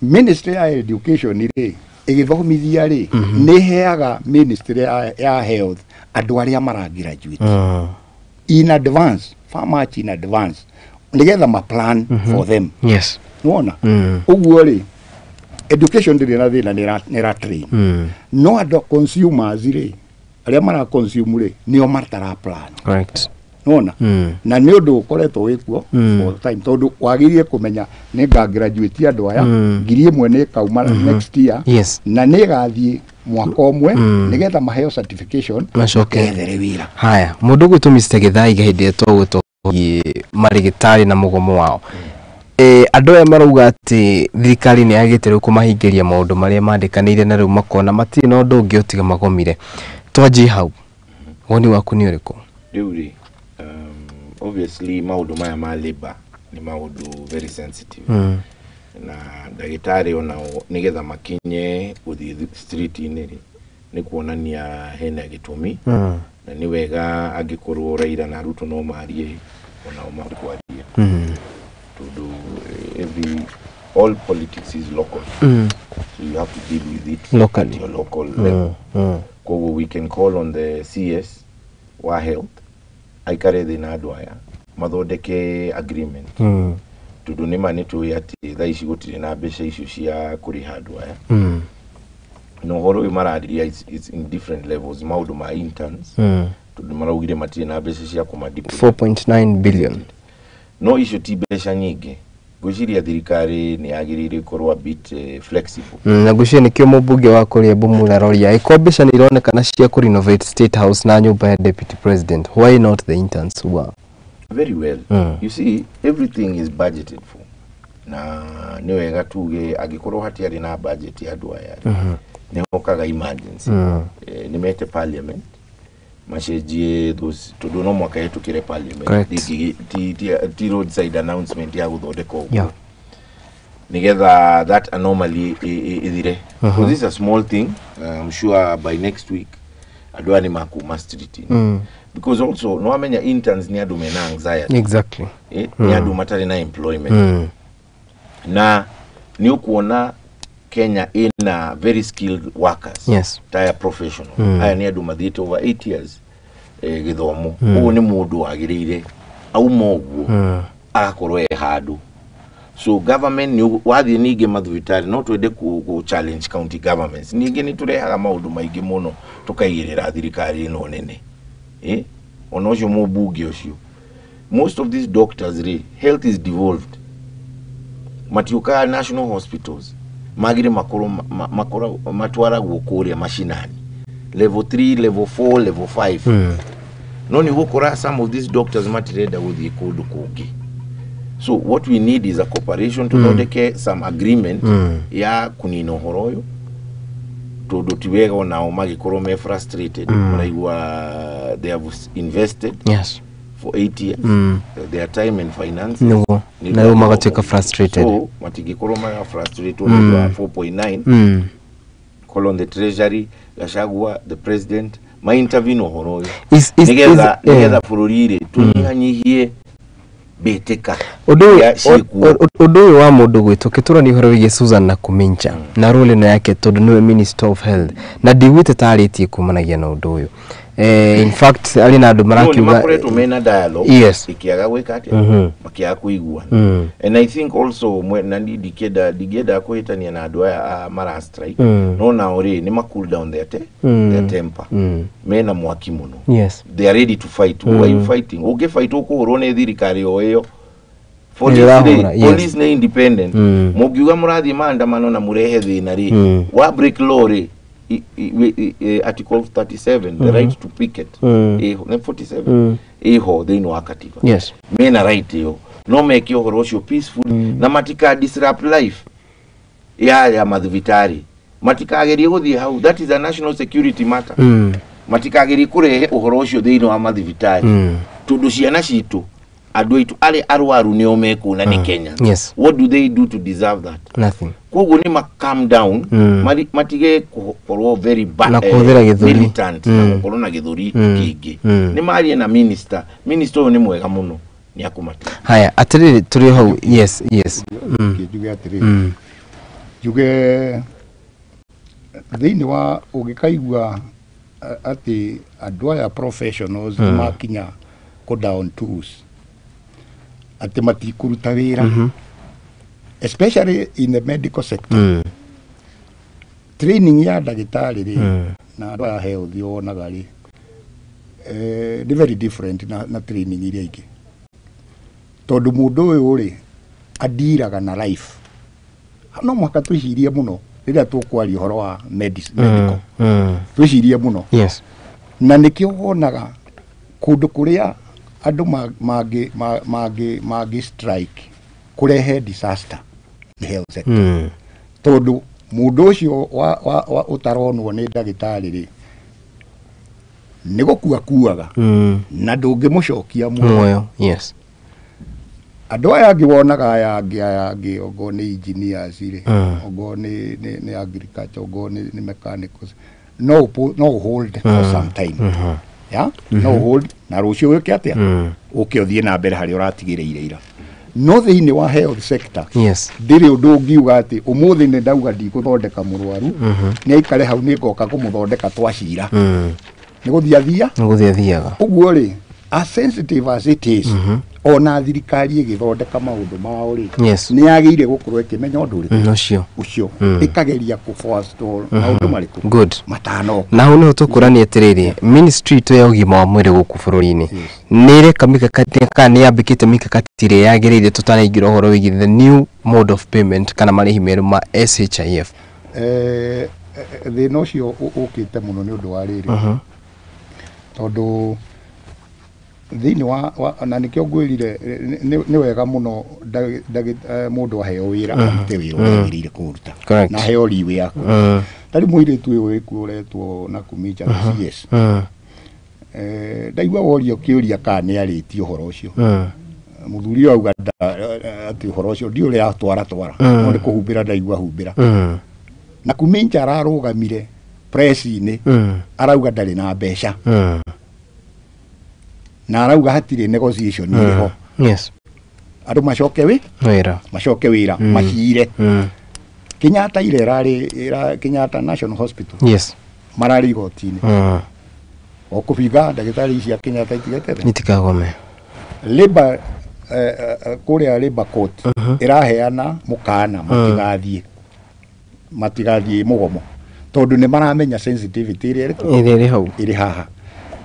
ministry ya education ri igithomithia ri ni heaga ministry ya health andu aria mara graduate in advance much in advance nigetha ma plan for them wona uguo ri education ndiri na thina ni ra train no ado consumers ri aria mara consume ri nio martara plan correct wona na ni undu ukoretwo wikuo for time tondu wagirie kumenya ni graduate andu aya ngiri imwe ni kauma next year na ni gathie mwaka omwe nigetha maheo certification macokere wira haya mundu gutumiste githai gahinde twaguto marigitari na mugomo wao andu aya marauga ati thirikari ni yagite kumahingiria maundu maria mandikanire na riu makona matiri no ndu ungi utiga magomire twaji hau woni waku ni uriku riuri obviously maundu maya ma labor ni maundu very sensitive na ndagitari ona nigetha makinye uthi street iniri ni kuonania hena gitumi na ni wega angikorwo Raila na Ruto no marie ona makwaria tondu all politics is local so you have to deal with it locally, your local level we can call on the CS wa health aikare thina andu aya mathondeke agreement tondu ni manitwe ati tha ici gutire na mbeca icio cia kuriha andu aya no horo imaradiria it's in different levels maundu ma interns tondu maraugire matire na mbeca cia kuma 4.9 billion no icio ti mbeca nyingi gwiciria thirikari ni yagirire korwa a bit flexible na gwiciria ni kio mubunge wa kuria Bumula Roria iko mbeca ni ironekana cia ku renovate state house na nyumba ya deputy president why not the interns who are very well you see everything is budgeted for na ni wega tuge agikorwo hatiari na budget ya andu aya ni hokaga emergency ni mete parliament mashejie those tondu no mwaka yetu kire parliament ti roadside announcement ya guthondeka nigetha that anomaly ithire so this is a small thing I'm sure by next week andu ani makuma street because also no amenya interns ni andu mena anxiety exactly ni andu matari na employment na ni ukuona Kenya ina very skilled workers tire professional aya ni andu mathite over 8 years githomo ugu ni mundu agirire au moguo agakorwo handu so government ni wathi ninge mathivitari no twende ku challenge county governments ninge ni turehaga maundu maingi muno tukaigirira thirikari no nene ono ucio mubunge ucio most of these doctors health is devolved matiuka national hospitals magire makoro matwara gukuria mashinani level 3 level 4 level 5 no ni gukora some of these doctors matireda guthie kundu kungi so what we need is a cooperation to thondeke some agreement ya kunina horoyo tondu tiwega ona magikorwo me frustrated maraigwa they have invested for 8 years their time and finance na magateka frustrated so matigikorwo ma frustrated on 4.9 call on the treasury Gachagua the president my intervene horoyo nigeza fururire tunyihanyihie beteka udu wa mundu gwitu kitura ni horo wige Susan na kumincha na role na yake tondu niwe minister of health na diwite taritie kumanagia na undu uyu in fact ali na andu marakiuga makoretwo mena dialogue yes ikiaga gwika atia makiaga kuigua and I think also na digeda kuhitania na andu aya mara strike no na ori ni cool down their temper mena mwaki muno yes they are ready to fight who are you fighting okay fight uko ne thirikari o iyo police ne independent mugiuga murathi maandamano na murehe thina ri wa break law ri article 37 the right to picket 47 iho thini wa katiba yes mena right yo no make your horosho peaceful na matika disrupt life ya madhivitari matika agerie guthie hau that is a national security matter matika agerie kurehe uhorosho thini wa madhivitari tundu ciana citu andu aitu ari arwaru ni omeku na ni Kenya yes what do they do to deserve that nothing koguo ni calm down matige korwo very bad na kuhira githuri militant na korwo na githuri kingi ni mari na minister ni mwega muno ni akumata haya atiriri turi ho yes juge atiriri juge thini wa ugikaigua ati andu aya professionals makinya go down tools ati matikuruta wira especially in the medical sector training ya dagitari ri na andu aya health yonaga ri very different na training iria ingi tondu mundu uyu ri adiraga na life no mwaka twicirie muno rira tukwaria horo wa medical twicirie muno yes na nikio wonaga kundu kuria andu magi strike kurehe disaster the health sector tondu mundu ucio wa utaronwo ni dagitari ri nigukua kuaga na ndungimucokia muoyo yes andu aya angi wonaga aya angi ogo ni engineers ri ogo ni agriculture ogo ni mechanicals no hold for some time ya no hold na rucio wiki atia ukiothie na mbere hari uratigireire ira no thini wa health sector yes ndiri undu ngiuga ati umuthi ni ndauga ndiguthondeka murwaru ni aikare hau ni ngoka kumuthondeka twacira ni guthiathiaga uguo ri as sensitive as it is ona thirikari igithondeka maundu mao ri ni yagiire gukorwo ikimenya undu ri ucio ikageria ku forestall maundu mariku good matano na hu no tukurani atiriri ministry to ya ugima wa mwiri guku bururi-ini nire kamikakati kana yambikite mikakati ri yagireire tutanaingira horo wigi the new mode of payment kana Marihi Meru ma SHIF thina ucio ukite muno ni undu wa riri tondu thini wa na nikio ngwirire ni wega muno mundu aheo wira amute wira wirire kuruta na heo liwe yako tari mwire tu we kuretwo na kumija CS ndaigwa worio kiuria kana ariti uhoro ucio muthuri auga ati uhoro ucio ndi uri atwara ndi kuhumbira ndaigwa humbira na kumija ararugamire press-ini arauga ndari na mbeca na arauga hatire negotiation iriho yes andu macoke wira macire Kenyatta ira Kenyatta National Hospital yes marari gotini okubiga ndagitari cia Kenyatta itikagome labor kuria labor court iraheana mukana matigathie mugomo tondu ni maramenya sensitivity iri haha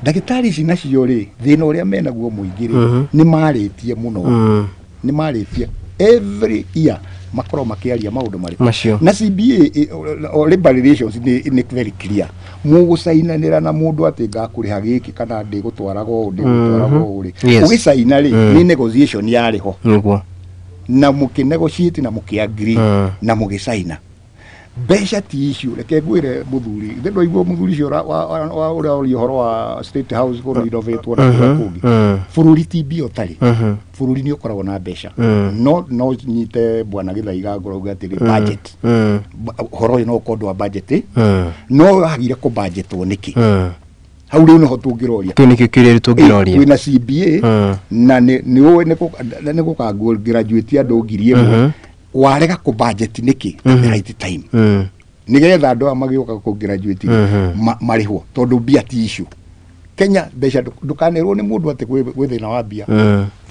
ndagitari ici nacio ri thina uria menaguo muingiri ni maritie muno ni maritie every year makoro makiaria maundu mari na CBA labor relations ni very clear mugusainanira na mundu ati ngakuriha giki kana ndi gutwarago uri ugisaina ri ni negotiation yariho niguo na mukinegotiate na mukiagree na mugisaina besha ti issue reke gwire muthuri ndo igwo muthuri cio wa uria uri horo wa State House ko innovate wona kungi fururi TB otari fururi ni ukoragwo na besha no nyite bwana Githaiga ngoroga ati budget horo no kondo wa budget no hagire ko budget woniki hau riu no tungiroria tu nikio kireri tungiroria wina CBA na ni uwe ne ko ka graduate andu ngiri imwe warega ku budget niki the right time nigetha andu amagioka ku graduate mariho tondu bia ti issue Kenya besha dukanirwo ni mundu ati gwi thina wa bia.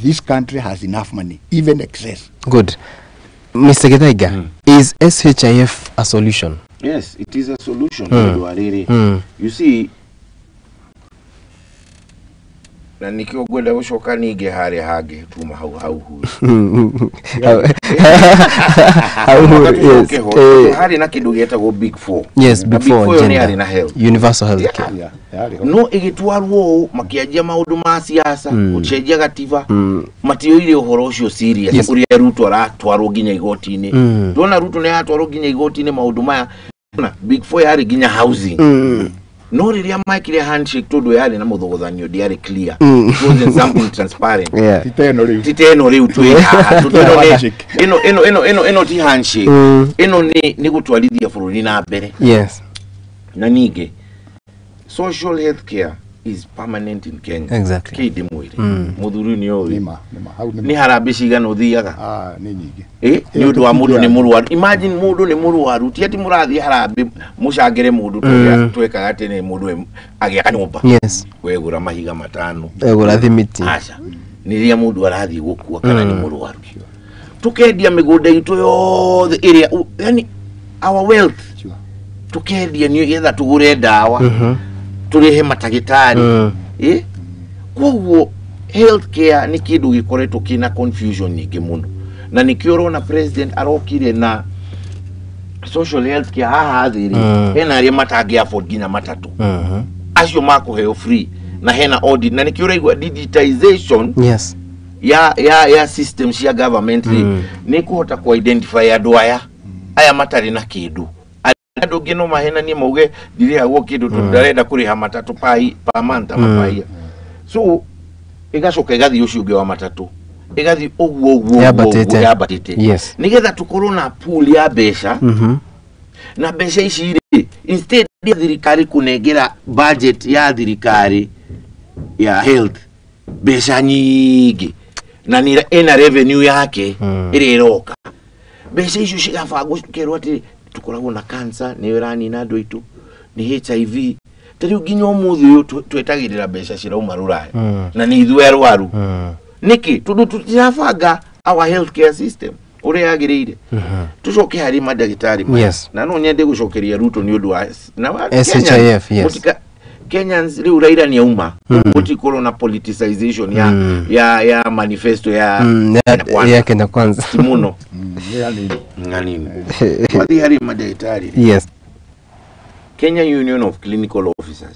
This country has enough money, even excess. Good. Mr. Githaiga, is SHIF a solution? Yes, it is a solution. You see, na nikiwa gwenda gushoka nige hare hage tuma hau hari na kindu getagwo big 4. Yes, big 4 ni na health, universal health care. No igitwarwo makiajia maundu ma siasa ucenjia gativa matio ile uhoro ucio serious uri Ruto aratwarwo ginya igoti-ini. Tuona Ruto ne atwarwo ginya igoti-ini maundu maya na big 4 yari ginya housing. No riria maikire handshake todo yari na muthogothanio diari clear. It wasn't something transparent. Titeno riu tu ino ti handshake. Ino ni gutwarithia bururi na mbere. Yes. Na nige social health care is permanent in Kenya. Exactly. Kidi mwiri. Muthuri ni oyi. Ni harambe cigana uthiaga. Ni nyingi. Ni undu wa mundu ni murwaru. Imagine mundu ni murwaru. Ti ati murathi harambe mucangere mundu twekaga tene mundu agiaka nyumba. Yes. Wegura mahiga matano. Wegura thimiti. Acha. Niria mundu arathi gukua kana ni murwaru. Tukendia migunda itu yothe area yani our wealth. Tukendia ni getha tugure dawa. Turehe matagitari. Kwoguo healthcare ni kindu gikoretwo kina confusion nyingi muno, na nikio na president arokire na social healthcare haha thiri hena aria matangi afford ginya matatu acio makuheo free na hena audit, na nikio raigwa digitization yes ya system cia government ni kuhota ku identify andu aya matari na kindu andu ngino mahena ni mauge ndiria gwo kindu tundarenda kuriha matatu pa month amapaia. So igacoka igathi ucio ungi wa matatu igathi ogwo yabatite. Yes. Nigetha tukorwo na pool ya besha na besha ici ri instead ya thirikari kunengera budget ya thirikari ya health besha nyingi na ni ena revenue yake iri iroka besha icio cigabangwo kerwo ati tukoragwo na cancer ni wirani na ndoitu ni HIV tariu ginya umuthi uyu twetagirira besha cirauma ruraya na ni ithu erwaru niki tundu tutirabanga our healthcare system uri yagirire tucoke hari madagitari na no nyende gucokeria Ruto ni undu wa na SHIF. Yes. Kenyans riu Raila ni auma gutikorwo na politicization ya manifesto ya Kenya Kwanza muno ngani wathi hari madagitari. Yes. Kenya Union of Clinical Officers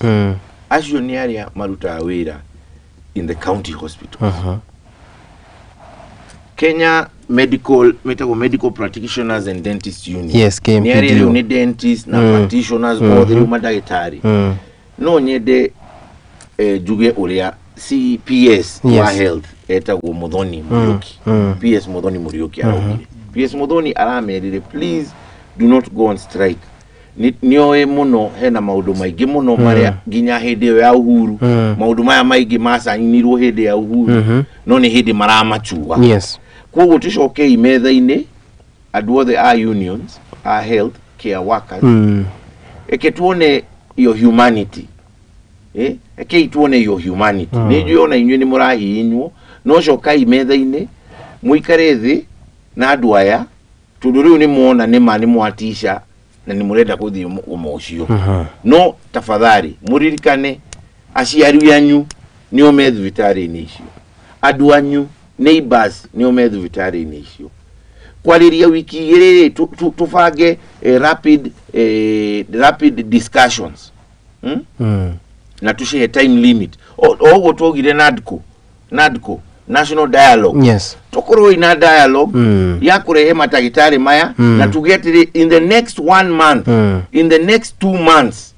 acio ni aria maruta wira in the county hospital. Kenya Medical Practitioners and Dentists Union. Yes, ni aria ni dentists na practitioners all the madagitari. No nyende juge uria CPS wa health etagwo Muthoni Muriuki. PS Muthoni Muriuki arogire. PS Muthoni aramerire please do not go on strike. Nioe muno hena maundu maingi muno maria ginya hindi ya uhuru maundu maya maingi macainirwo hindi ya uhuru no ni hindi maramachua. Yes. Kwoguo tucoke imetha-ini andu othe a unions a health care workers eke tuone your humanity eke tuone your humanity ni juona inyuĩ ni murahihinywo no coka imetha-ini muikare thi na andu aya tundu riu ni muona ni mani mwatisha na ni murenda kuthi umocio no tafadhali muririkane aciari yanyu ni omethu vitari-ini icio andu anyu neighbors ni omethu vitari-ini icio kwariria wiki igiri tufange rapid discussions na tushe time limit ogo tugire NADCO national dialogue. Yes. Tukorwo ina dialogue ya kurehe matagitari maya na tugetire in the next 1 month in the next 2 months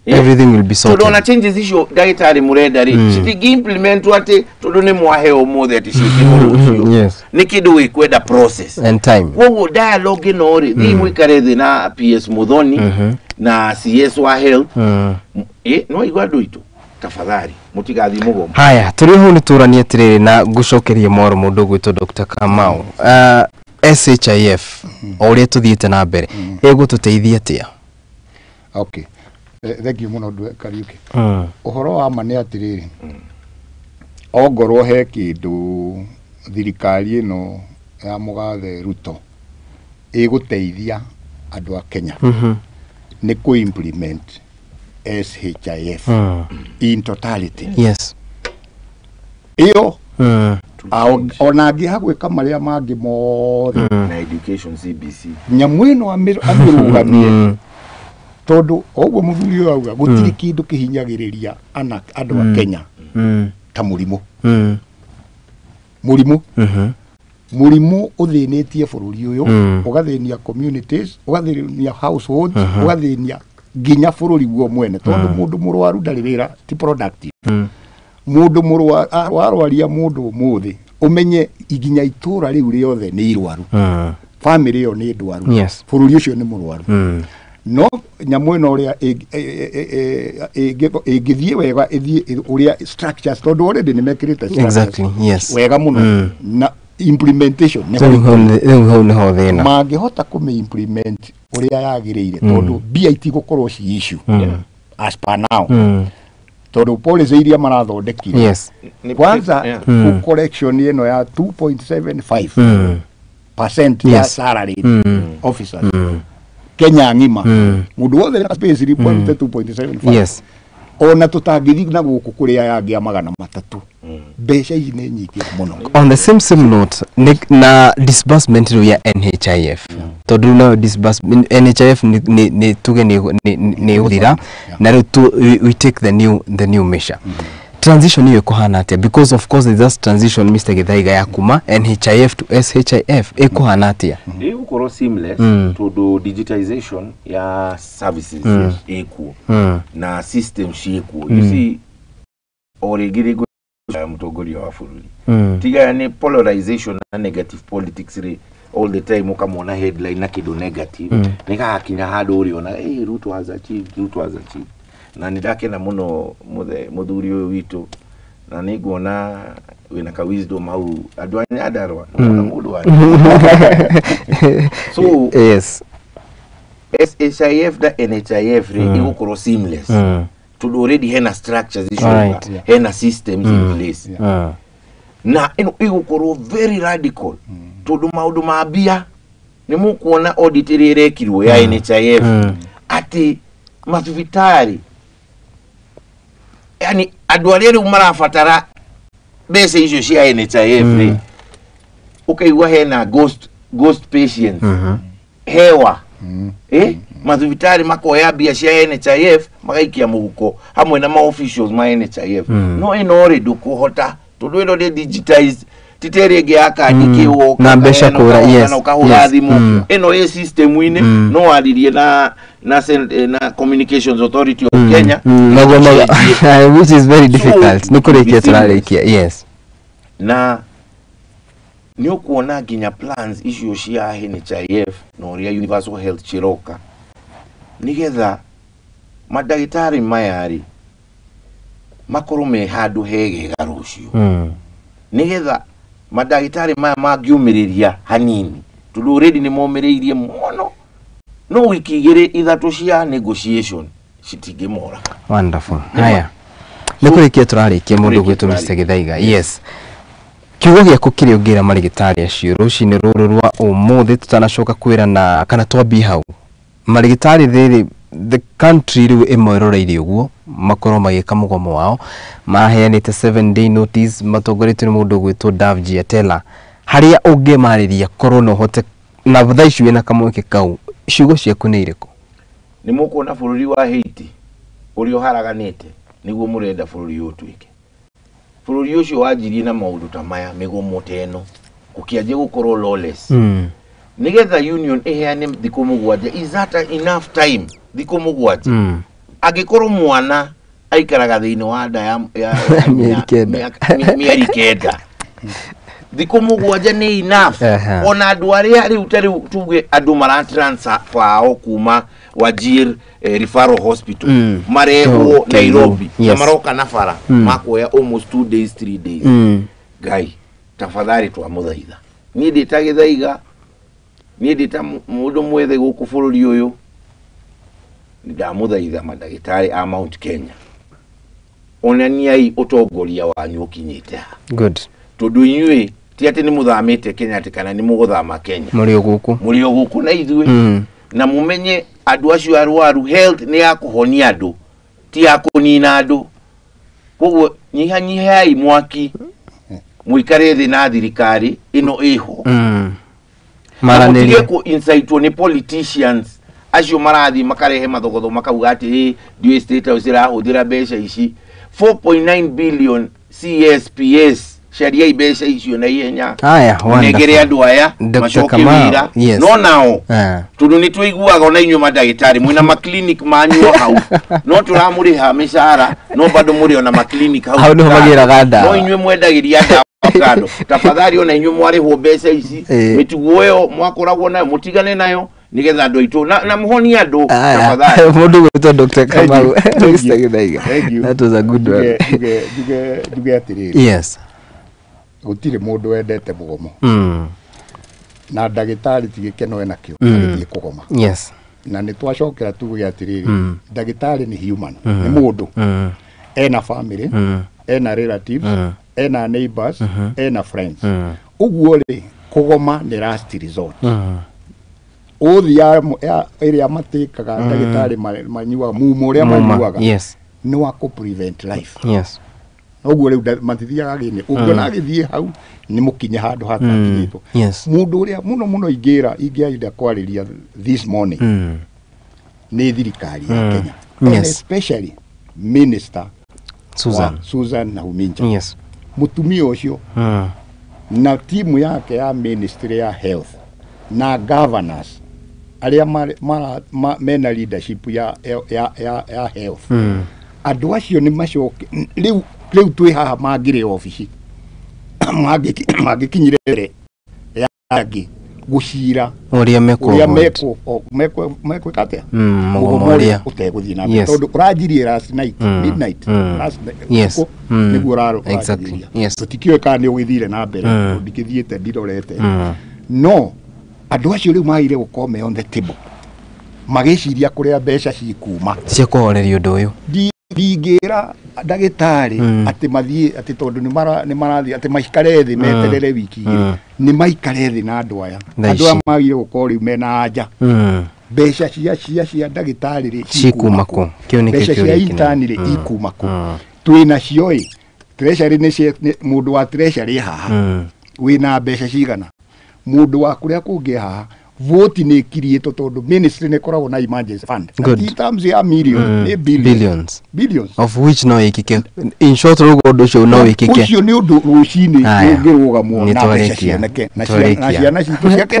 everything will be sorted. Tudona changes issue dagitari murenda ri citigi implement wate tudone mwaheo mothe ati citigi yes ni kindu wikwenda process and time wogo dialogue no ri thi mwikare thi na PS Muthoni na CS wa health no igwadu itu tafadhali mutigathi mugomo. Haya turi ho nituranie atiriri na gucokerie moro mundu gwito Dr. Kamau SHIF o ria tuthiite na mbere egututeithia atia? Okay, thengio muno Kariuki uhoro wa ma ni atiriri ongorwo he kindu thirikari ino ya mugathe Ruto iguteithia andu a Kenya ni ku implement SHIF in totality. Yes. Iyo ona ngi hagwika maria mangi mothe na education CBC nyamu ino amirugamie tondu ogwo muthuri uyu auga gutiri kindu kihinyagiriria andu a Kenya ta murimu murimu uthinitie bururi uyu ugathinia communities ugathinia households ugathinia ginya bururi guo mwene tondu mundu murwaru ndari wira ti productive mundu murwaru warwaria mundu muthi umenye iginya itura riu riothe ni irwaru family yo ni ndwaru bururi ucio ni murwaru no nyamu ino uria igithie wega ithie uria structures tondu already ni mekirite structures wega muno na implementation ni ho thina mangihota kume implement uria yagirire tondu BIT gukorwo ci issue as per now tondu policy iria marathondekire kwanza correction ino ya 2.75% ya salary officers Kenya ngima mundu wothe na space report 2.75 ona tutangithi na guku kuria yangi magana matatu besha ici ni nyingi muno. On the same note na disbursement ya NHIF tondu na disbursement NHIF ni tuge ni udira na we take the new measure transition hiyo kuhana atia because of course there's transition Mr. Githaiga ya kuma NHIF to SHIF kuhana atia ukoro seamless to do digitization ya services eku na system sheku you see origiri mutogori wa bururi tiga ni polarization na negative politics all the time ukamona headline na kido negative nika hakinya hado uri ona Ruto has achieved na nidake na muno muthuri uyu witu na niguona wina ka wisdom au adwanya adarwa na mudu wa so yes SHIF da NHIF igukoro seamless to already hena structures issue hena systems in place na igukoro very radical to do maudu mabia ni mukuona audit irekirwe ya NHIF ati masivitari yani adwarere umarafatara bese icio cia NHIF ukaigwa hena ghost patients hewa mathibitari makoya bia cia NHIF magaikia muhuko hamwe na officials ma NHIF no ino ri ndukuhota tondu ino ri digitized titerege akanyike wo na besha kura na ukahura thimu ino ye system ine no aririe na communications authority of Kenya which is very difficult nikurekia turarikia yes na ni ukuona ginya plans issue cia NHIF no ria universal health chiroka nigetha madagitari mayari makorume hadu hege garucio nigetha madagitari maya magiumiriria hanini tudu already ni momereirie muno no wikigire ithatu cia negotiation citige mora wonderful haya nikurekia turarikia mundu gwitu Mr. Githaiga yes kiugo giaku kiri ungira marigitari acio rucini ruru rwa umuthi tutanacoka kwira na kana twabi hau marigitari the country riu imweroreire uguo makoro magika mugomo wao maheanite 7-day notice matongorete ni mundu gwitwo Davji Atela haria unge mariria corona hote na thaicu na kamweke kau ciugo ciaku ni iriko ni mukuona bururi wa Haiti uri oharaganite niguo murenda bururi utwike bururi ucio wajirie na maundu ta maya migomo teno kukiaje gukorwo lawless nigetha union iheane thiko mugwanja is that enough time thiko mugwanja agikorwo mwana aikaraga thiini wa nda ya mieri kenda thiko mugwanja ni enough ona andu aria riu tari tuge andu mara transfer kwao kuma Wajir referral hospital mareho Nairobi na maroka nafara makoya almost 2 days 3 days guy tafadhali tu amuthaitha ni ndita Githaiga ni ndita mundu mwethe guku bururi uyu ndamuthaitha madagitari a Mount Kenya onaniai utongoria wanyu ukinyite good tondu inyui ti ati ni muthamite Kenya ati kana ni muguthama Kenya muri guku na ithue na mumenye andu acio arwaru health ni ya kuhonia andu ti ya kunina andu koguo nyihai mwaki muikare thi na thirikari ino iho maranĩria ku insight ni politicians acio marathi makarehe mathogotho makauga ati ndio state house irahuthira mbeca ici 4.9 billion CSPS sharia ibeca icio na ihenya negere andu aya macoke wira no nao tundu ni tuiguaga ona inyu madagitari mwina maclinic manyu hau no turamuriha mishara no bado muri ona maclinic hau no magiraga ndawa no inyu mwendagiria ndawa kando tafadhali ona inyu mwariho mbeca ici mitugo yo mwakoragwo nayo mutigane nayo nigetha andu aitu na muhoni andu tafadhali mundu gwitwa Dr. Kamau that was a good one juge atiriri yes gutire mundu wendete mugomo na ndagitari tigikeno enakio agithie kugoma yes na ni twacokera tuge atiriri ndagitari ni human ni mundu ena family ena relatives ena neighbors ena friends uguo ri kugoma ni last resort uthia area matikaga ndagitari manyuaga mumo uria manyuaga yes ni wa ku prevent life yes uguo riu matithiaga gine ungiona agithie hau ni mukinye handu hatakinyitwo yes mundu uria muno ingiaida kwariria this morning ni thirikari ya Kenya yes especially minister Susan Nahuminja yes mutumia ucio na timu yake ya ministry ya health na governors aria mena leadership ya health andu acio ni macoke riu twi haha mangire office magikinyire yagi gucira uria meko kate mugomoria uteguthii na tondu urajirie last night midnight last yes niguo raro exactly yes tutikio kana ni ugithire na mbere ndikithiete ndirorete no andu acio riu maire gukome on the table magiciria kuria mbeca cikuma cia kuhoreria undu uyu ndingira ndagitari ati mathie ati tondu ni marathi ati maikare thi meterere wiki igiri ni maikare thi na andu aya magire gukori mena anja mbeca cia ndagitari ri cikuma ku kio ni mbeca cia intani ikuma ku twina cioi treasury ni mundu wa treasury haha wina mbeca cigana mundu wa kuria kungi haha vote ni kirieto tondu ministry ne koragwo na emergency fund in terms ya millions billions of which no ikike in short rugo cio no ikike ucio ni undu rucini ngirugamwo na mbeca cianake na ciana citu ciake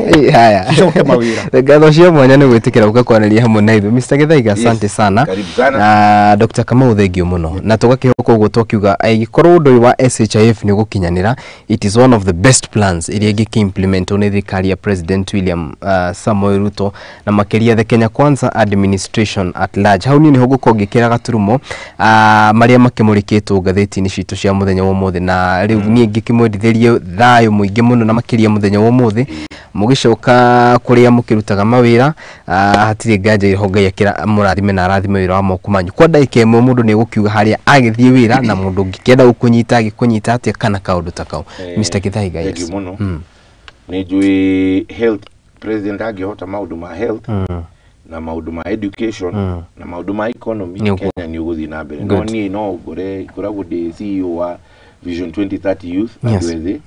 coke mawira ngatho cia mwanya ni gwitikira ukakwaneria hamwe na ithu Mr. Githaiga asante sana na Dr. Kamau thengio muno na tugakihoka uguo twakiuga aigikorwo undu wa SHIF ni gukinyanira it is one of the best plans iria implement on thirikari ya President William Samoei Ruto na makiria the Kenya Kwanza administration at large hau ni huguko ngikira gaturumo maria makimurikitwo ngatheti-ini citu cia muthenya wa mothe na riu nie ngikimwendithĩrie thayo muingi muno na makiria muthenya wa mothe mugicoka kuria mukirutaga mawira hatire nganja iho Ngai akira murathime na arathime wira wa moku manyu kwa ndaika imwe mundu ni gukiuga haria agithie wira na mundu ngikenda ukunyita agikunyita atia kana kaundu takao Mr. Githaiga yes ni jui health president agihota maundu ma health na maundu ma education na maundu ma economy Kenya ni uguthi na mbere no ni no gore kuragwo de CEO wa Vision 2030 Youth andwethe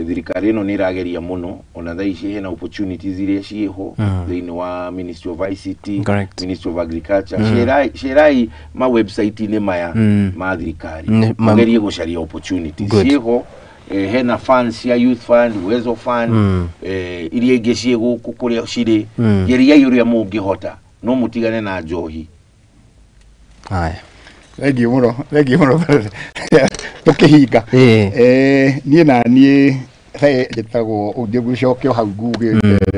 thirikari no ni rageria muno ona thaici hena opportunities iria ciho thiini wa Ministry of ICT Ministry of Agriculture shirai ma website ni maya ma thirikari magerie gucaria opportunities ciho hena funds ya youth fund uwezo fund iria ingi cie guku kuria ciri geria yuria mungihota no mutigane na njohi haya thank you muno tukihinga nie na nie nditagwo ungigucokio hau nguge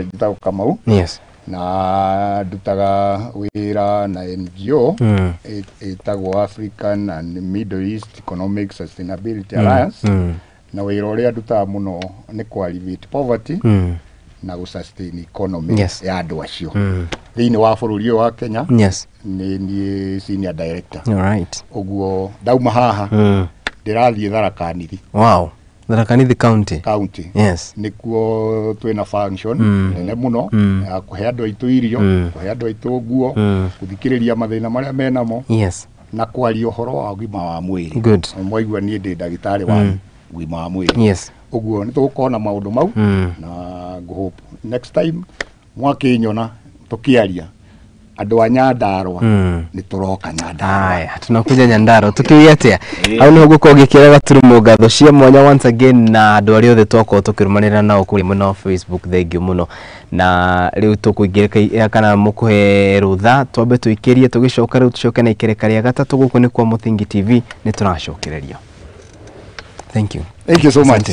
nditagwo Kamau yes na ndutaga wira na NGO itagwo African and Middle East Economic Sustainability Alliance na wira uria ndutaga muno ni kwalivate poverty na gå sustain economy Yes. ya andå acio thä-inä wa bå rå ri å wa Kenya. Yes. Nä senior director. Alright. Ũguo ndauma haha ndĩrathiĩ Tharaka Nithi. Wow. Tharaka Nithi county. Yes. Nĩkuo twĩna function nene mũno ya kũhe andũ aitũ irio, kũhe andũ aitũ nguo, gũthikĩrĩria mathĩna marĩa menamo. Yes. Na kwaria ũhoro wa ũgima wa mwĩrĩ. Good. Mwaigua niĩ ndĩ ndagĩtarĩ wa ũgima wa mwĩrĩ. Yes. Ũguo nĩ tũgũkorwo na maũndũ mau na ngũhope next time mwakĩnyona tũkĩaria andå a Nyandarua nä tå roka Nyandarua. Aya, tunakuja Nyandarua tukiuga atia au no guko gikira gaturumo ngatho cia mwanya once again na andå arĩa othe twakorwo tukirumanira nao kuri muno Facebook thengio muno na riu tukuingirika kana mukuhe rutha twambe tuikirie tugicoka riu tucoke na ikereka ria gatatu guku ni kwa Muthingi TV ni turacokereria. Thank you. Thank you so much.